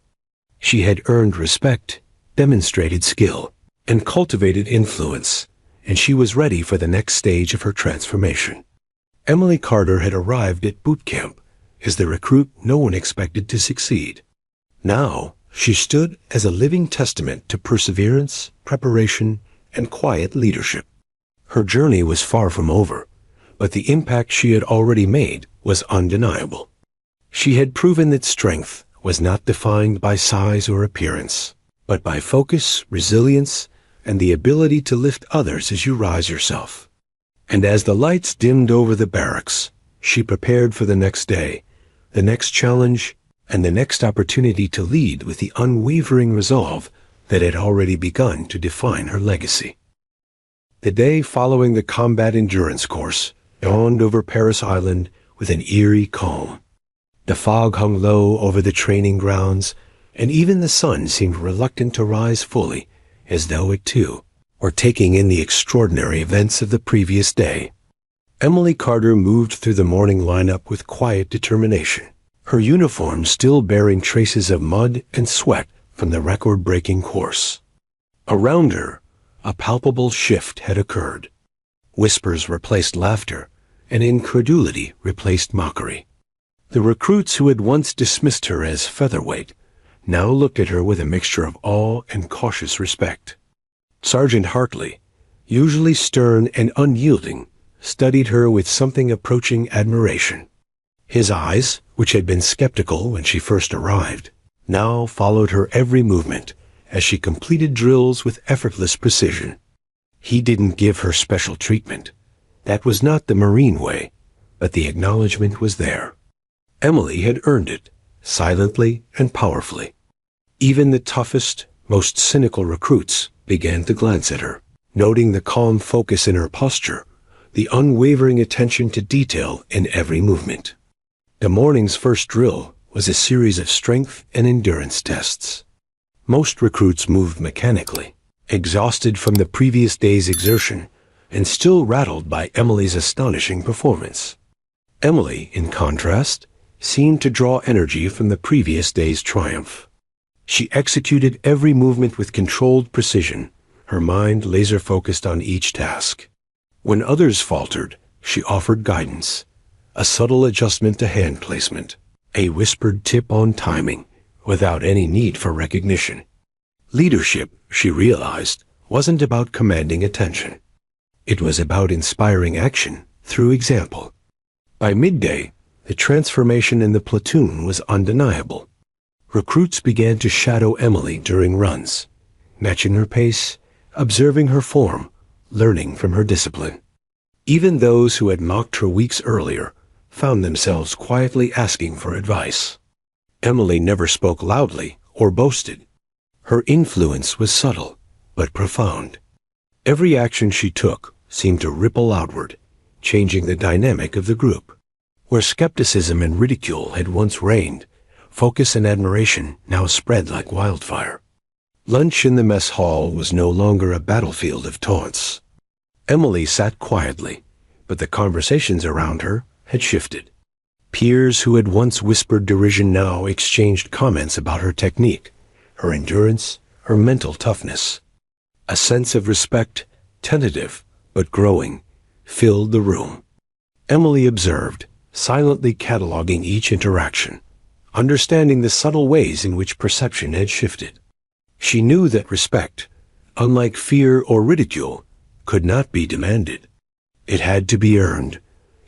S1: She had earned respect, demonstrated skill, and cultivated influence, and she was ready for the next stage of her transformation. Emily Carter had arrived at boot camp as the recruit no one expected to succeed. Now, she stood as a living testament to perseverance, preparation, and quiet leadership. Her journey was far from over, but the impact she had already made was undeniable. She had proven that strength was not defined by size or appearance, but by focus, resilience, and the ability to lift others as you rise yourself. And as the lights dimmed over the barracks, she prepared for the next day, the next challenge, and the next opportunity to lead with the unwavering resolve that had already begun to define her legacy. The day following the combat endurance course dawned over Paris Island with an eerie calm. The fog hung low over the training grounds, and even the sun seemed reluctant to rise fully, as though it too were taking in the extraordinary events of the previous day. Emily Carter moved through the morning lineup with quiet determination, her uniform still bearing traces of mud and sweat from the record-breaking course. Around her, a palpable shift had occurred. Whispers replaced laughter, and incredulity replaced mockery. The recruits who had once dismissed her as featherweight now looked at her with a mixture of awe and cautious respect. Sergeant Hartley, usually stern and unyielding, studied her with something approaching admiration. His eyes, which had been skeptical when she first arrived, now followed her every movement as she completed drills with effortless precision. He didn't give her special treatment. That was not the Marine way, but the acknowledgement was there. Emily had earned it, silently and powerfully. Even the toughest, most cynical recruits began to glance at her, noting the calm focus in her posture, the unwavering attention to detail in every movement. The morning's first drill was a series of strength and endurance tests. Most recruits moved mechanically, exhausted from the previous day's exertion, and still rattled by Emily's astonishing performance. Emily, in contrast, seemed to draw energy from the previous day's triumph. She executed every movement with controlled precision, her mind laser-focused on each task. When others faltered, she offered guidance, a subtle adjustment to hand placement, a whispered tip on timing, without any need for recognition. Leadership, she realized, wasn't about commanding attention. It was about inspiring action through example. By midday, the transformation in the platoon was undeniable. Recruits began to shadow Emily during runs, matching her pace, observing her form, learning from her discipline. Even those who had mocked her weeks earlier found themselves quietly asking for advice. Emily never spoke loudly or boasted. Her influence was subtle, but profound. Every action she took seemed to ripple outward, changing the dynamic of the group. Where skepticism and ridicule had once reigned, focus and admiration now spread like wildfire. Lunch in the mess hall was no longer a battlefield of taunts. Emily sat quietly, but the conversations around her had shifted. Peers who had once whispered derision now exchanged comments about her technique, her endurance, her mental toughness. A sense of respect, tentative but growing, filled the room. Emily observed, silently cataloging each interaction, understanding the subtle ways in which perception had shifted. She knew that respect, unlike fear or ridicule, could not be demanded. It had to be earned,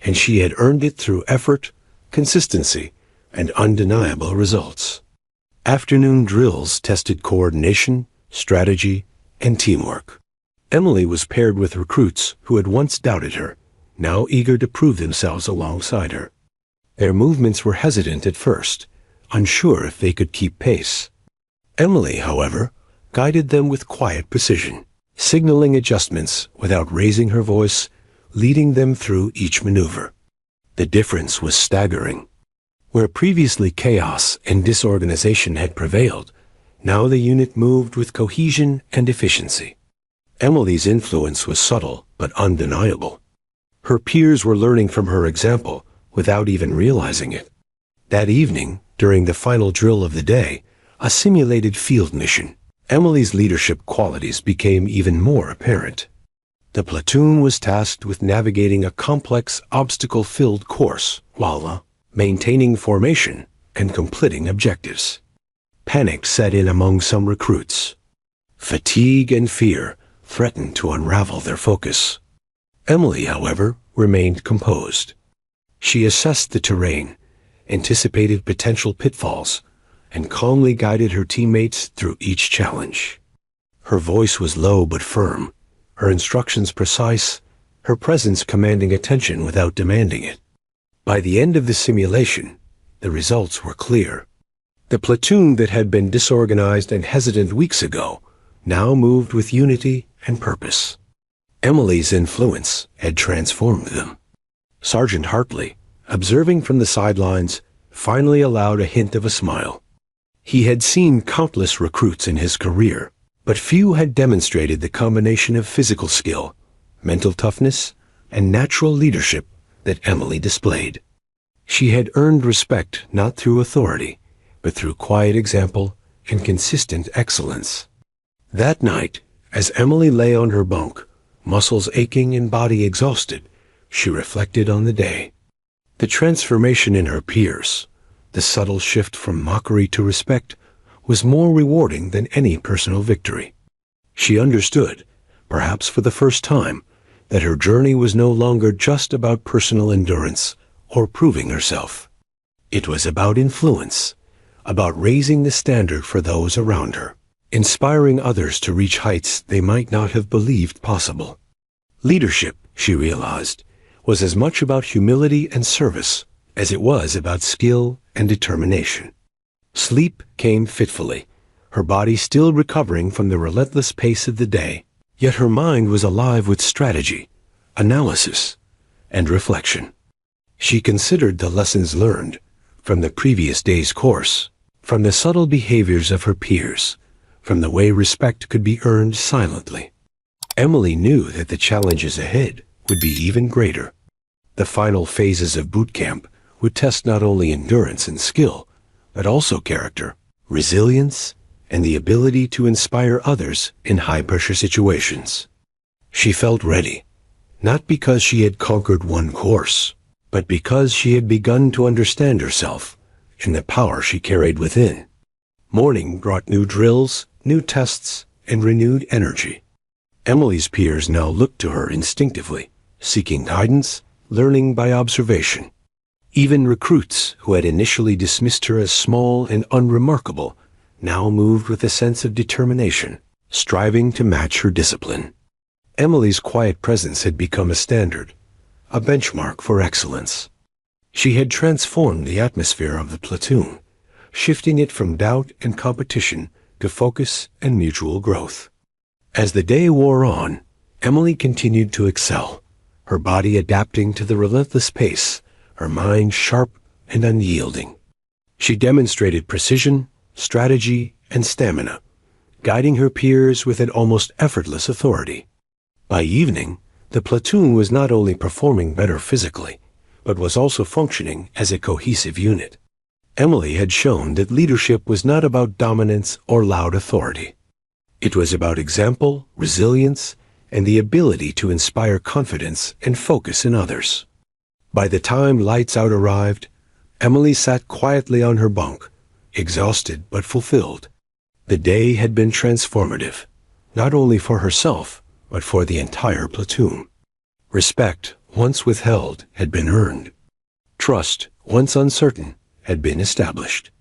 S1: and she had earned it through effort, consistency, and undeniable results. Afternoon drills tested coordination, strategy, and teamwork. Emily was paired with recruits who had once doubted her, now eager to prove themselves alongside her. Their movements were hesitant at first, unsure if they could keep pace. Emily, however, guided them with quiet precision, signaling adjustments without raising her voice, leading them through each maneuver. The difference was staggering. Where previously chaos and disorganization had prevailed, now the unit moved with cohesion and efficiency. Emily's influence was subtle but undeniable. Her peers were learning from her example without even realizing it. That evening, during the final drill of the day, a simulated field mission, Emily's leadership qualities became even more apparent. The platoon was tasked with navigating a complex, obstacle-filled course while maintaining formation and completing objectives. Panic set in among some recruits. Fatigue and fear threatened to unravel their focus. Emily, however, remained composed. She assessed the terrain, anticipated potential pitfalls, and calmly guided her teammates through each challenge. Her voice was low but firm, her instructions precise, her presence commanding attention without demanding it. By the end of the simulation, the results were clear. The platoon that had been disorganized and hesitant weeks ago now moved with unity and purpose. Emily's influence had transformed them. Sergeant Hartley, observing from the sidelines, finally allowed a hint of a smile. He had seen countless recruits in his career, but few had demonstrated the combination of physical skill, mental toughness, and natural leadership that Emily displayed. She had earned respect not through authority, but through quiet example and consistent excellence. That night, as Emily lay on her bunk, muscles aching and body exhausted, she reflected on the day. The transformation in her peers, the subtle shift from mockery to respect, was more rewarding than any personal victory. She understood, perhaps for the first time, that her journey was no longer just about personal endurance or proving herself. It was about influence, about raising the standard for those around her, inspiring others to reach heights they might not have believed possible. Leadership, she realized, was as much about humility and service as it was about skill and determination. Sleep came fitfully, her body still recovering from the relentless pace of the day, yet her mind was alive with strategy, analysis, and reflection. She considered the lessons learned from the previous day's course, from the subtle behaviors of her peers, from the way respect could be earned silently. Emily knew that the challenges ahead would be even greater. The final phases of boot camp would test not only endurance and skill, but also character, resilience, and the ability to inspire others in high-pressure situations. She felt ready, not because she had conquered one course, but because she had begun to understand herself and the power she carried within. Morning brought new drills, new tests, and renewed energy. Emily's peers now looked to her instinctively, seeking guidance, learning by observation. Even recruits who had initially dismissed her as small and unremarkable now moved with a sense of determination, striving to match her discipline. Emily's quiet presence had become a standard, a benchmark for excellence. She had transformed the atmosphere of the platoon, shifting it from doubt and competition to focus and mutual growth. As the day wore on, Emily continued to excel, her body adapting to the relentless pace, her mind sharp and unyielding. She demonstrated precision, strategy, and stamina, guiding her peers with an almost effortless authority. By evening, the platoon was not only performing better physically, but was also functioning as a cohesive unit. Emily had shown that leadership was not about dominance or loud authority. It was about example, resilience, and the ability to inspire confidence and focus in others. By the time lights out arrived, Emily sat quietly on her bunk, exhausted but fulfilled. The day had been transformative, not only for herself, but for the entire platoon. Respect, once withheld, had been earned. Trust, once uncertain, had been established.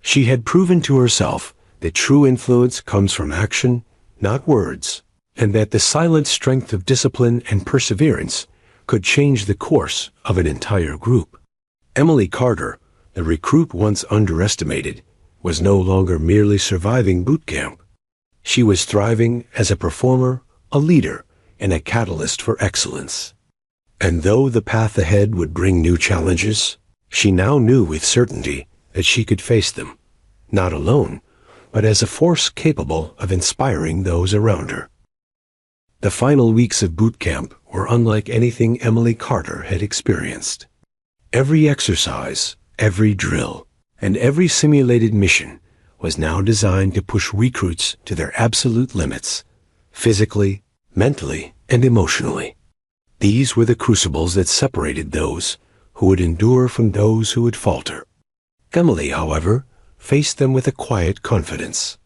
S1: She had proven to herself that true influence comes from action, not words, and that the silent strength of discipline and perseverance could change the course of an entire group. Emily Carter, the recruit once underestimated, was no longer merely surviving boot camp. She was thriving as a performer, a leader, and a catalyst for excellence. And though the path ahead would bring new challenges, she now knew with certainty that she could face them, not alone, but as a force capable of inspiring those around her. The final weeks of boot camp were unlike anything Emily Carter had experienced. Every exercise, every drill, and every simulated mission was now designed to push recruits to their absolute limits, physically, mentally, and emotionally. These were the crucibles that separated those who would endure from those who would falter. Emily, however, faced them with a quiet confidence.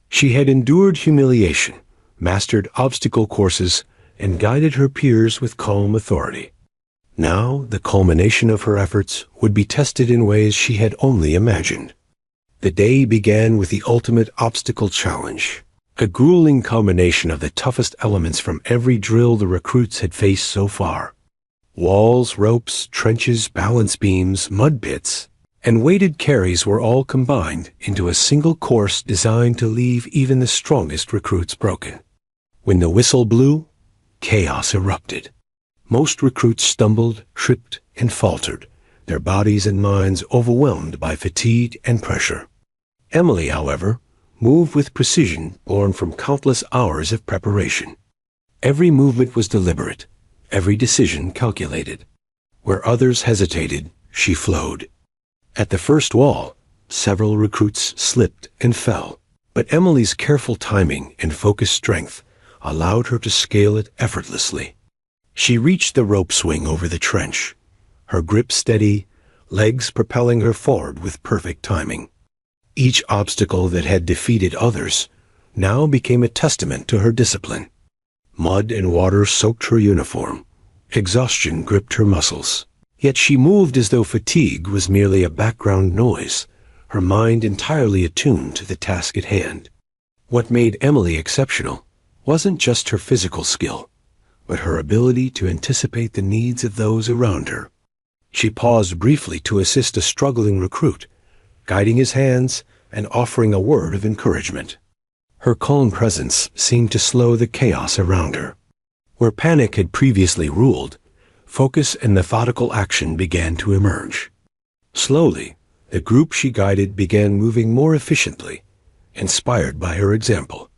S1: She had endured humiliation, mastered obstacle courses, and guided her peers with calm authority. Now, the culmination of her efforts would be tested in ways she had only imagined. The day began with the ultimate obstacle challenge, a grueling combination of the toughest elements from every drill the recruits had faced so far. Walls, ropes, trenches, balance beams, mud pits, and weighted carries were all combined into a single course designed to leave even the strongest recruits broken. When the whistle blew, chaos erupted. Most recruits stumbled, tripped, and faltered, their bodies and minds overwhelmed by fatigue and pressure. Emily, however, moved with precision born from countless hours of preparation. Every movement was deliberate, every decision calculated. Where others hesitated, she flowed. At the first wall, several recruits slipped and fell, but Emily's careful timing and focused strength allowed her to scale it effortlessly. She reached the rope swing over the trench, her grip steady, legs propelling her forward with perfect timing. Each obstacle that had defeated others now became a testament to her discipline. Mud and water soaked her uniform. Exhaustion gripped her muscles. Yet she moved as though fatigue was merely a background noise, her mind entirely attuned to the task at hand. What made Emily exceptional wasn't just her physical skill, but her ability to anticipate the needs of those around her. She paused briefly to assist a struggling recruit, guiding his hands and offering a word of encouragement. Her calm presence seemed to slow the chaos around her. Where panic had previously ruled, focus and methodical action began to emerge. Slowly, the group she guided began moving more efficiently, inspired by her example.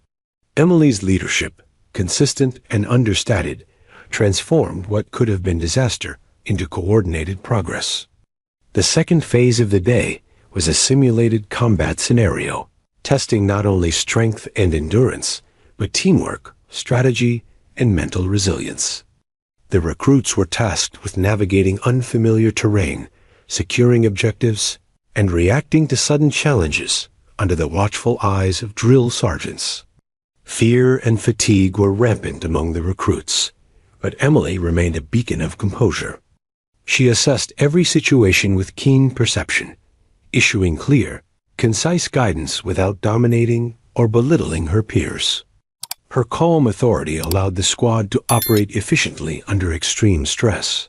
S1: Emily's leadership, consistent and understated, transformed what could have been disaster into coordinated progress. The second phase of the day was a simulated combat scenario, testing not only strength and endurance, but teamwork, strategy, and mental resilience. The recruits were tasked with navigating unfamiliar terrain, securing objectives, and reacting to sudden challenges under the watchful eyes of drill sergeants. Fear and fatigue were rampant among the recruits, but Emily remained a beacon of composure. She assessed every situation with keen perception, issuing clear, concise guidance without dominating or belittling her peers. Her calm authority allowed the squad to operate efficiently under extreme stress.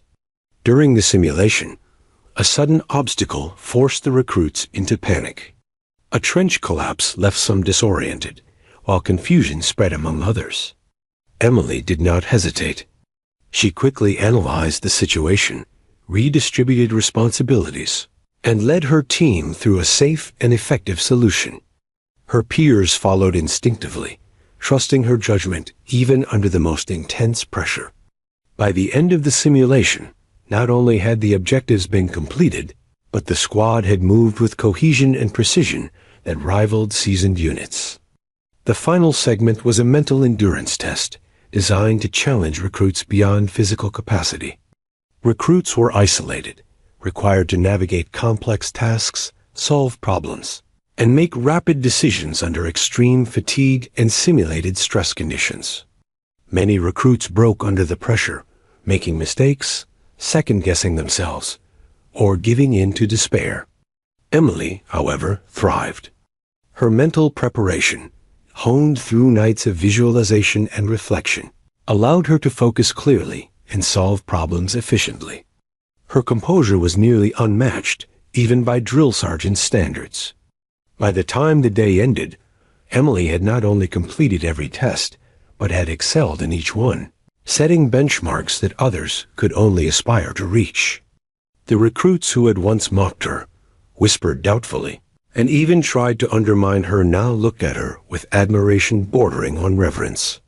S1: During the simulation, a sudden obstacle forced the recruits into panic. A trench collapse left some disoriented, while confusion spread among others. Emily did not hesitate. She quickly analyzed the situation, redistributed responsibilities, and led her team through a safe and effective solution. Her peers followed instinctively, trusting her judgment even under the most intense pressure. By the end of the simulation, not only had the objectives been completed, but the squad had moved with cohesion and precision that rivaled seasoned units. The final segment was a mental endurance test designed to challenge recruits beyond physical capacity. Recruits were isolated, required to navigate complex tasks, solve problems, and make rapid decisions under extreme fatigue and simulated stress conditions. Many recruits broke under the pressure, making mistakes, second-guessing themselves, or giving in to despair. Emily, however, thrived. Her mental preparation, honed through nights of visualization and reflection, allowed her to focus clearly and solve problems efficiently. Her composure was nearly unmatched, even by drill sergeant standards. By the time the day ended, Emily had not only completed every test, but had excelled in each one, setting benchmarks that others could only aspire to reach. The recruits who had once mocked her, whispered doubtfully, and even tried to undermine her now looked at her with admiration bordering on reverence.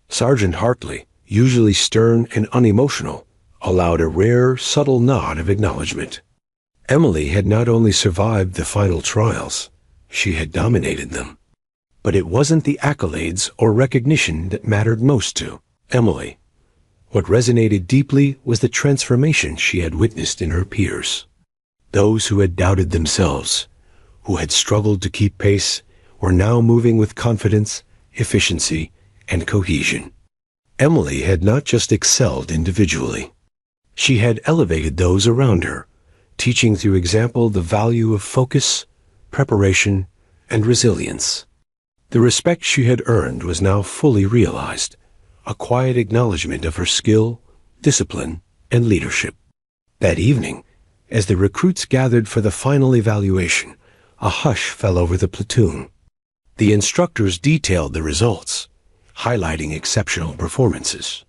S1: Sergeant Hartley, usually stern and unemotional, allowed a rare, subtle nod of acknowledgement. Emily had not only survived the final trials, she had dominated them. But it wasn't the accolades or recognition that mattered most to Emily. What resonated deeply was the transformation she had witnessed in her peers. Those who had doubted themselves, who had struggled to keep pace, were now moving with confidence, efficiency, and cohesion. Emily had not just excelled individually. She had elevated those around her, teaching through example the value of focus, preparation, and resilience. The respect she had earned was now fully realized, a quiet acknowledgement of her skill, discipline, and leadership. That evening, as the recruits gathered for the final evaluation, a hush fell over the platoon. The instructors detailed the results, highlighting exceptional performances.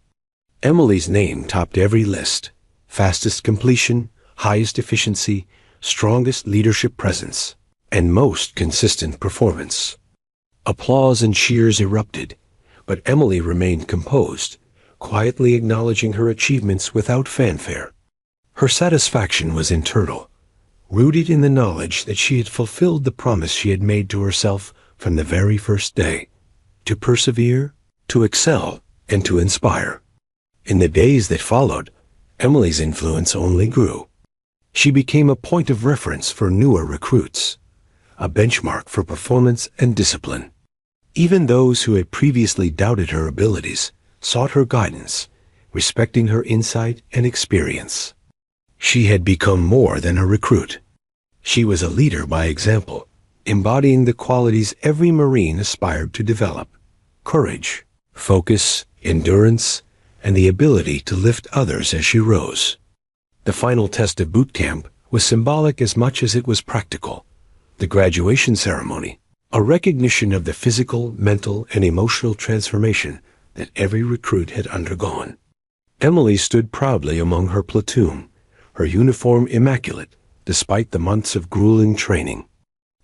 S1: Emily's name topped every list: fastest completion, highest efficiency, strongest leadership presence, and most consistent performance. Applause and cheers erupted, but Emily remained composed, quietly acknowledging her achievements without fanfare. Her satisfaction was internal, rooted in the knowledge that she had fulfilled the promise she had made to herself from the very first day: to persevere, to excel, and to inspire. In the days that followed, Emily's influence only grew. She became a point of reference for newer recruits, a benchmark for performance and discipline. Even those who had previously doubted her abilities sought her guidance, respecting her insight and experience. She had become more than a recruit. She was a leader by example, embodying the qualities every Marine aspired to develop: courage, focus, endurance, and the ability to lift others as she rose. The final test of boot camp was symbolic as much as it was practical. The graduation ceremony, a recognition of the physical, mental, and emotional transformation that every recruit had undergone. Emily stood proudly among her platoon, her uniform immaculate, despite the months of grueling training.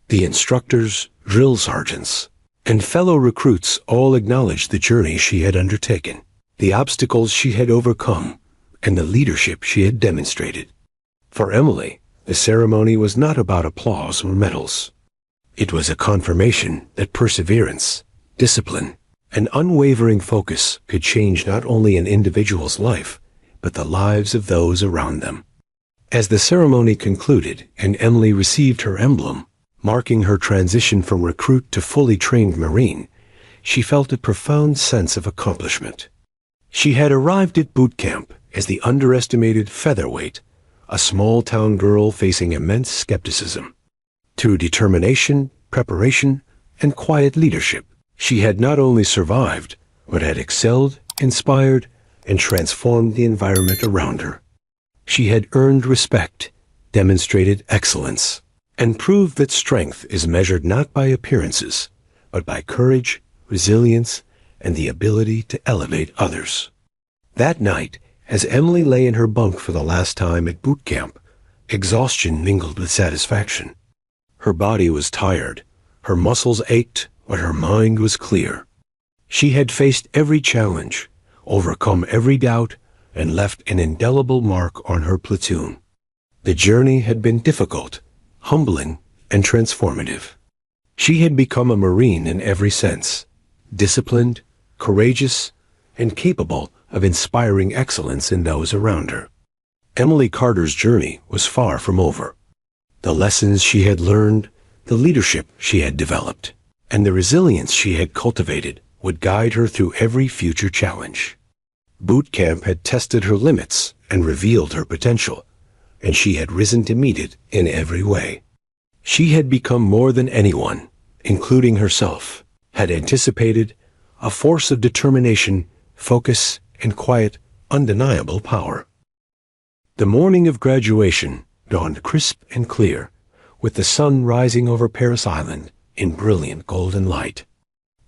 S1: The instructors, drill sergeants, and fellow recruits all acknowledged the journey she had undertaken, the obstacles she had overcome, and the leadership she had demonstrated. For Emily, the ceremony was not about applause or medals. It was a confirmation that perseverance, discipline, and unwavering focus could change not only an individual's life, but the lives of those around them. As the ceremony concluded and Emily received her emblem, marking her transition from recruit to fully trained Marine, she felt a profound sense of accomplishment. She had arrived at boot camp as the underestimated featherweight, a small-town girl facing immense skepticism. Through determination, preparation, and quiet leadership, she had not only survived, but had excelled, inspired, and transformed the environment around her. She had earned respect, demonstrated excellence, and proved that strength is measured not by appearances, but by courage, resilience, and the ability to elevate others. That night, as Emily lay in her bunk for the last time at boot camp, exhaustion mingled with satisfaction. Her body was tired, her muscles ached, but her mind was clear. She had faced every challenge, overcome every doubt, and left an indelible mark on her platoon. The journey had been difficult, humbling, and transformative. She had become a Marine in every sense: disciplined, courageous, and capable of inspiring excellence in those around her. Emily Carter's journey was far from over. The lessons she had learned, the leadership she had developed, and the resilience she had cultivated would guide her through every future challenge. Boot camp had tested her limits and revealed her potential, and she had risen to meet it in every way. She had become more than anyone, including herself, had anticipated, a force of determination, focus, and quiet, undeniable power. The morning of graduation dawned crisp and clear, with the sun rising over Paris Island in brilliant golden light.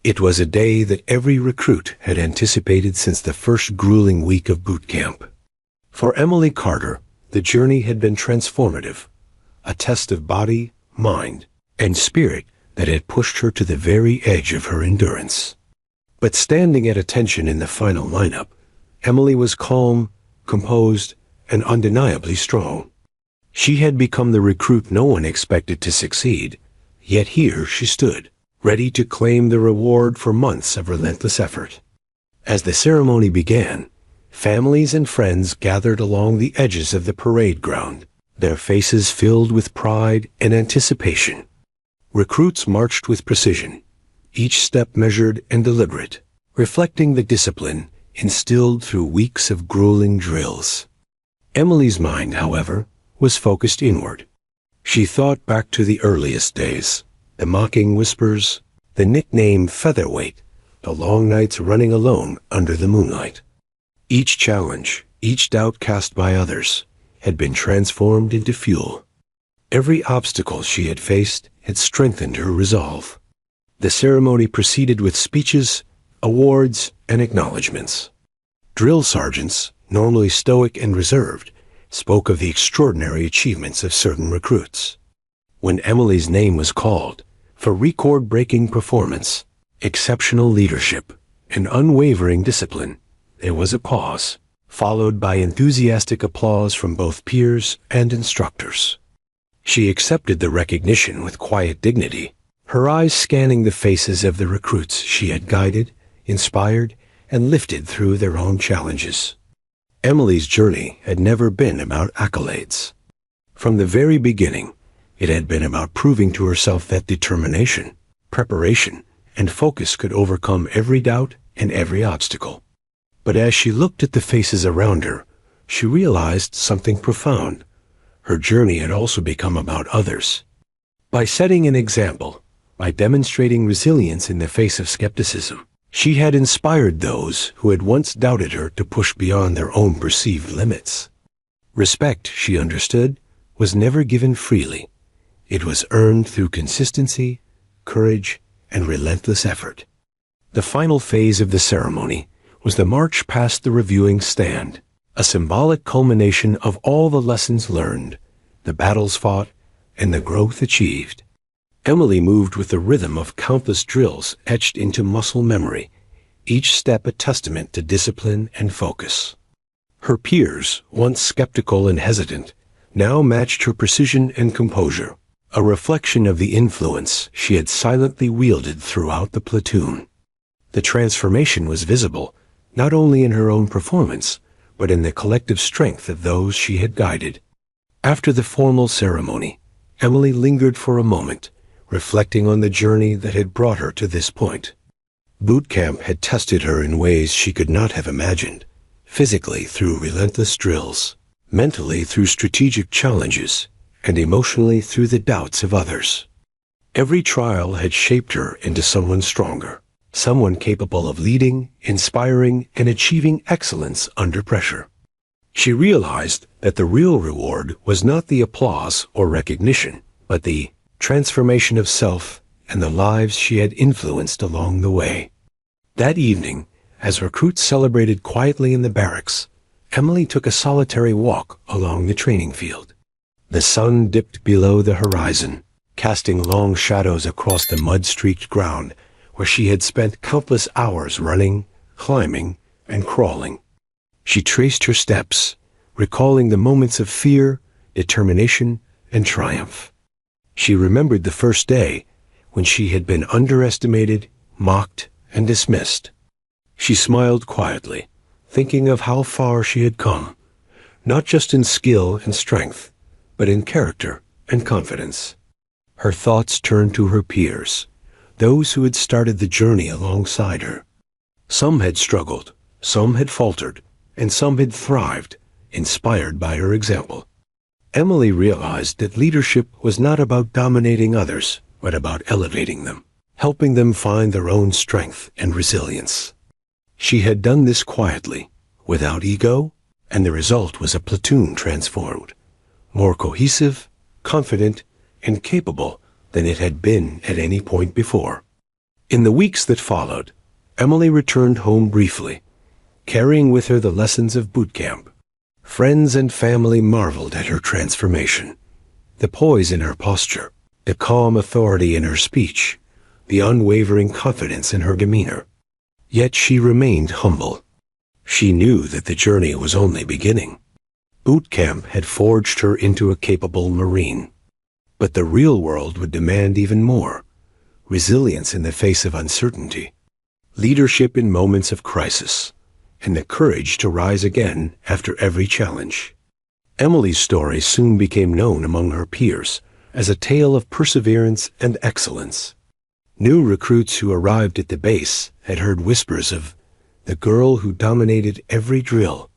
S1: It was a day that every recruit had anticipated since the first grueling week of boot camp. For Emily Carter, the journey had been transformative, a test of body, mind, and spirit that had pushed her to the very edge of her endurance. But standing at attention in the final lineup, Emily was calm, composed, and undeniably strong. She had become the recruit no one expected to succeed, yet here she stood, ready to claim the reward for months of relentless effort. As the ceremony began, families and friends gathered along the edges of the parade ground, their faces filled with pride and anticipation. Recruits marched with precision, each step measured and deliberate, reflecting the discipline instilled through weeks of grueling drills. Emily's mind, however, was focused inward. She thought back to the earliest days, the mocking whispers, the nickname featherweight, the long nights running alone under the moonlight. Each challenge, each doubt cast by others, had been transformed into fuel. Every obstacle she had faced had strengthened her resolve. The ceremony proceeded with speeches, awards, and acknowledgments. Drill sergeants, normally stoic and reserved, spoke of the extraordinary achievements of certain recruits. When Emily's name was called, for record-breaking performance, exceptional leadership, and unwavering discipline, there was a pause, followed by enthusiastic applause from both peers and instructors. She accepted the recognition with quiet dignity, her eyes scanning the faces of the recruits she had guided, inspired, and lifted through their own challenges. Emily's journey had never been about accolades. From the very beginning, it had been about proving to herself that determination, preparation, and focus could overcome every doubt and every obstacle. But as she looked at the faces around her, she realized something profound. Her journey had also become about others. By setting an example, by demonstrating resilience in the face of skepticism, she had inspired those who had once doubted her to push beyond their own perceived limits. Respect, she understood, was never given freely. It was earned through consistency, courage, and relentless effort. The final phase of the ceremony was the march past the reviewing stand, a symbolic culmination of all the lessons learned, the battles fought, and the growth achieved. Emily moved with the rhythm of countless drills etched into muscle memory, each step a testament to discipline and focus. Her peers, once skeptical and hesitant, now matched her precision and composure, a reflection of the influence she had silently wielded throughout the platoon. The transformation was visible, not only in her own performance, but in the collective strength of those she had guided. After the formal ceremony, Emily lingered for a moment, reflecting on the journey that had brought her to this point. Boot camp had tested her in ways she could not have imagined, physically through relentless drills, mentally through strategic challenges, and emotionally through the doubts of others. Every trial had shaped her into someone stronger, someone capable of leading, inspiring, and achieving excellence under pressure. She realized that the real reward was not the applause or recognition, but the transformation of self and the lives she had influenced along the way. That evening, as recruits celebrated quietly in the barracks, Emily took a solitary walk along the training field. The sun dipped below the horizon, casting long shadows across the mud-streaked ground where she had spent countless hours running, climbing, and crawling. She traced her steps, recalling the moments of fear, determination, and triumph. She remembered the first day when she had been underestimated, mocked, and dismissed. She smiled quietly, thinking of how far she had come, not just in skill and strength, but in character and confidence. Her thoughts turned to her peers, those who had started the journey alongside her. Some had struggled, some had faltered, and some had thrived, inspired by her example. Emily realized that leadership was not about dominating others, but about elevating them, helping them find their own strength and resilience. She had done this quietly, without ego, and the result was a platoon transformed, more cohesive, confident, and capable than it had been at any point before. In the weeks that followed, Emily returned home briefly, carrying with her the lessons of boot camp. Friends and family marveled at her transformation, the poise in her posture, the calm authority in her speech, the unwavering confidence in her demeanor. Yet she remained humble. She knew that the journey was only beginning. Boot camp had forged her into a capable Marine. But the real world would demand even more: resilience in the face of uncertainty, leadership in moments of crisis, and the courage to rise again after every challenge. Emily's story soon became known among her peers as a tale of perseverance and excellence. New recruits who arrived at the base had heard whispers of the girl who dominated every drill,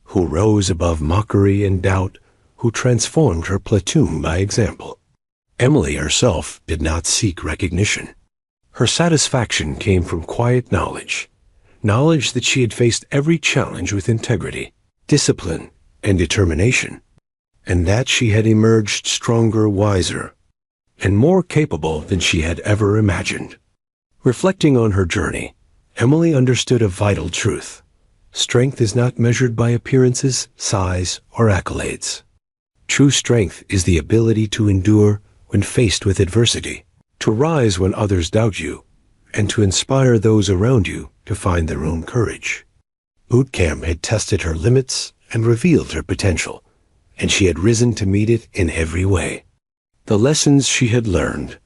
S1: who rose above mockery and doubt, who transformed her platoon by example. Emily herself did not seek recognition. Her satisfaction came from quiet knowledge that she had faced every challenge with integrity, discipline, and determination, and that she had emerged stronger, wiser, and more capable than she had ever imagined. Reflecting on her journey, Emily understood a vital truth: strength is not measured by appearances, size, or accolades. True strength is the ability to endure when faced with adversity, to rise when others doubt you, and to inspire those around you to find their own courage. Boot camp had tested her limits and revealed her potential, and she had risen to meet it in every way. The lessons she had learned: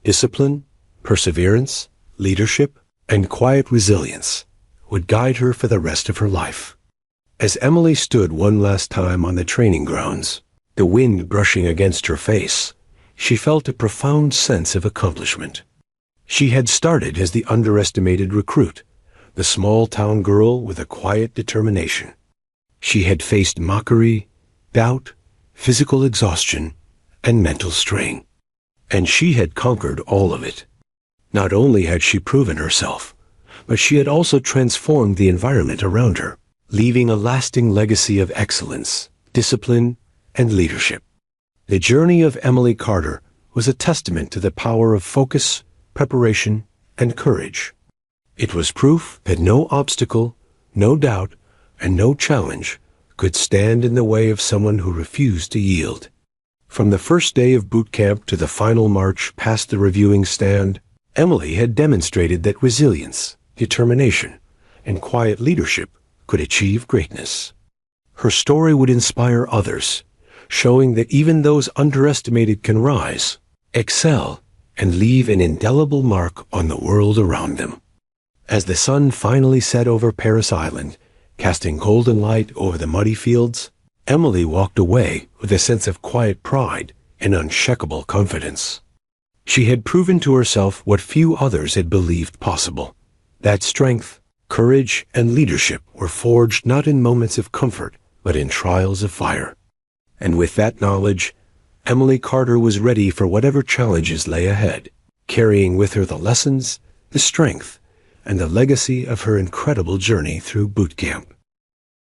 S1: discipline, perseverance, leadership, and quiet resilience would guide her for the rest of her life. As Emily stood one last time on the training grounds, the wind brushing against her face, she felt a profound sense of accomplishment. She had started as the underestimated recruit, the small-town girl with a quiet determination. She had faced mockery, doubt, physical exhaustion, and mental strain. And she had conquered all of it. Not only had she proven herself, but she had also transformed the environment around her, leaving a lasting legacy of excellence, discipline, and leadership. The journey of Emily Carter was a testament to the power of focus, preparation, and courage. It was proof that no obstacle, no doubt, and no challenge could stand in the way of someone who refused to yield. From the first day of boot camp to the final march past the reviewing stand, Emily had demonstrated that resilience, determination, and quiet leadership could achieve greatness. Her story would inspire others, showing that even those underestimated can rise, excel, and leave an indelible mark on the world around them. As the sun finally set over Paris Island, casting golden light over the muddy fields, Emily walked away with a sense of quiet pride and unshakable confidence. She had proven to herself what few others had believed possible: that strength, courage, and leadership were forged not in moments of comfort, but in trials of fire. And with that knowledge, Emily Carter was ready for whatever challenges lay ahead, carrying with her the lessons, the strength, and the legacy of her incredible journey through boot camp.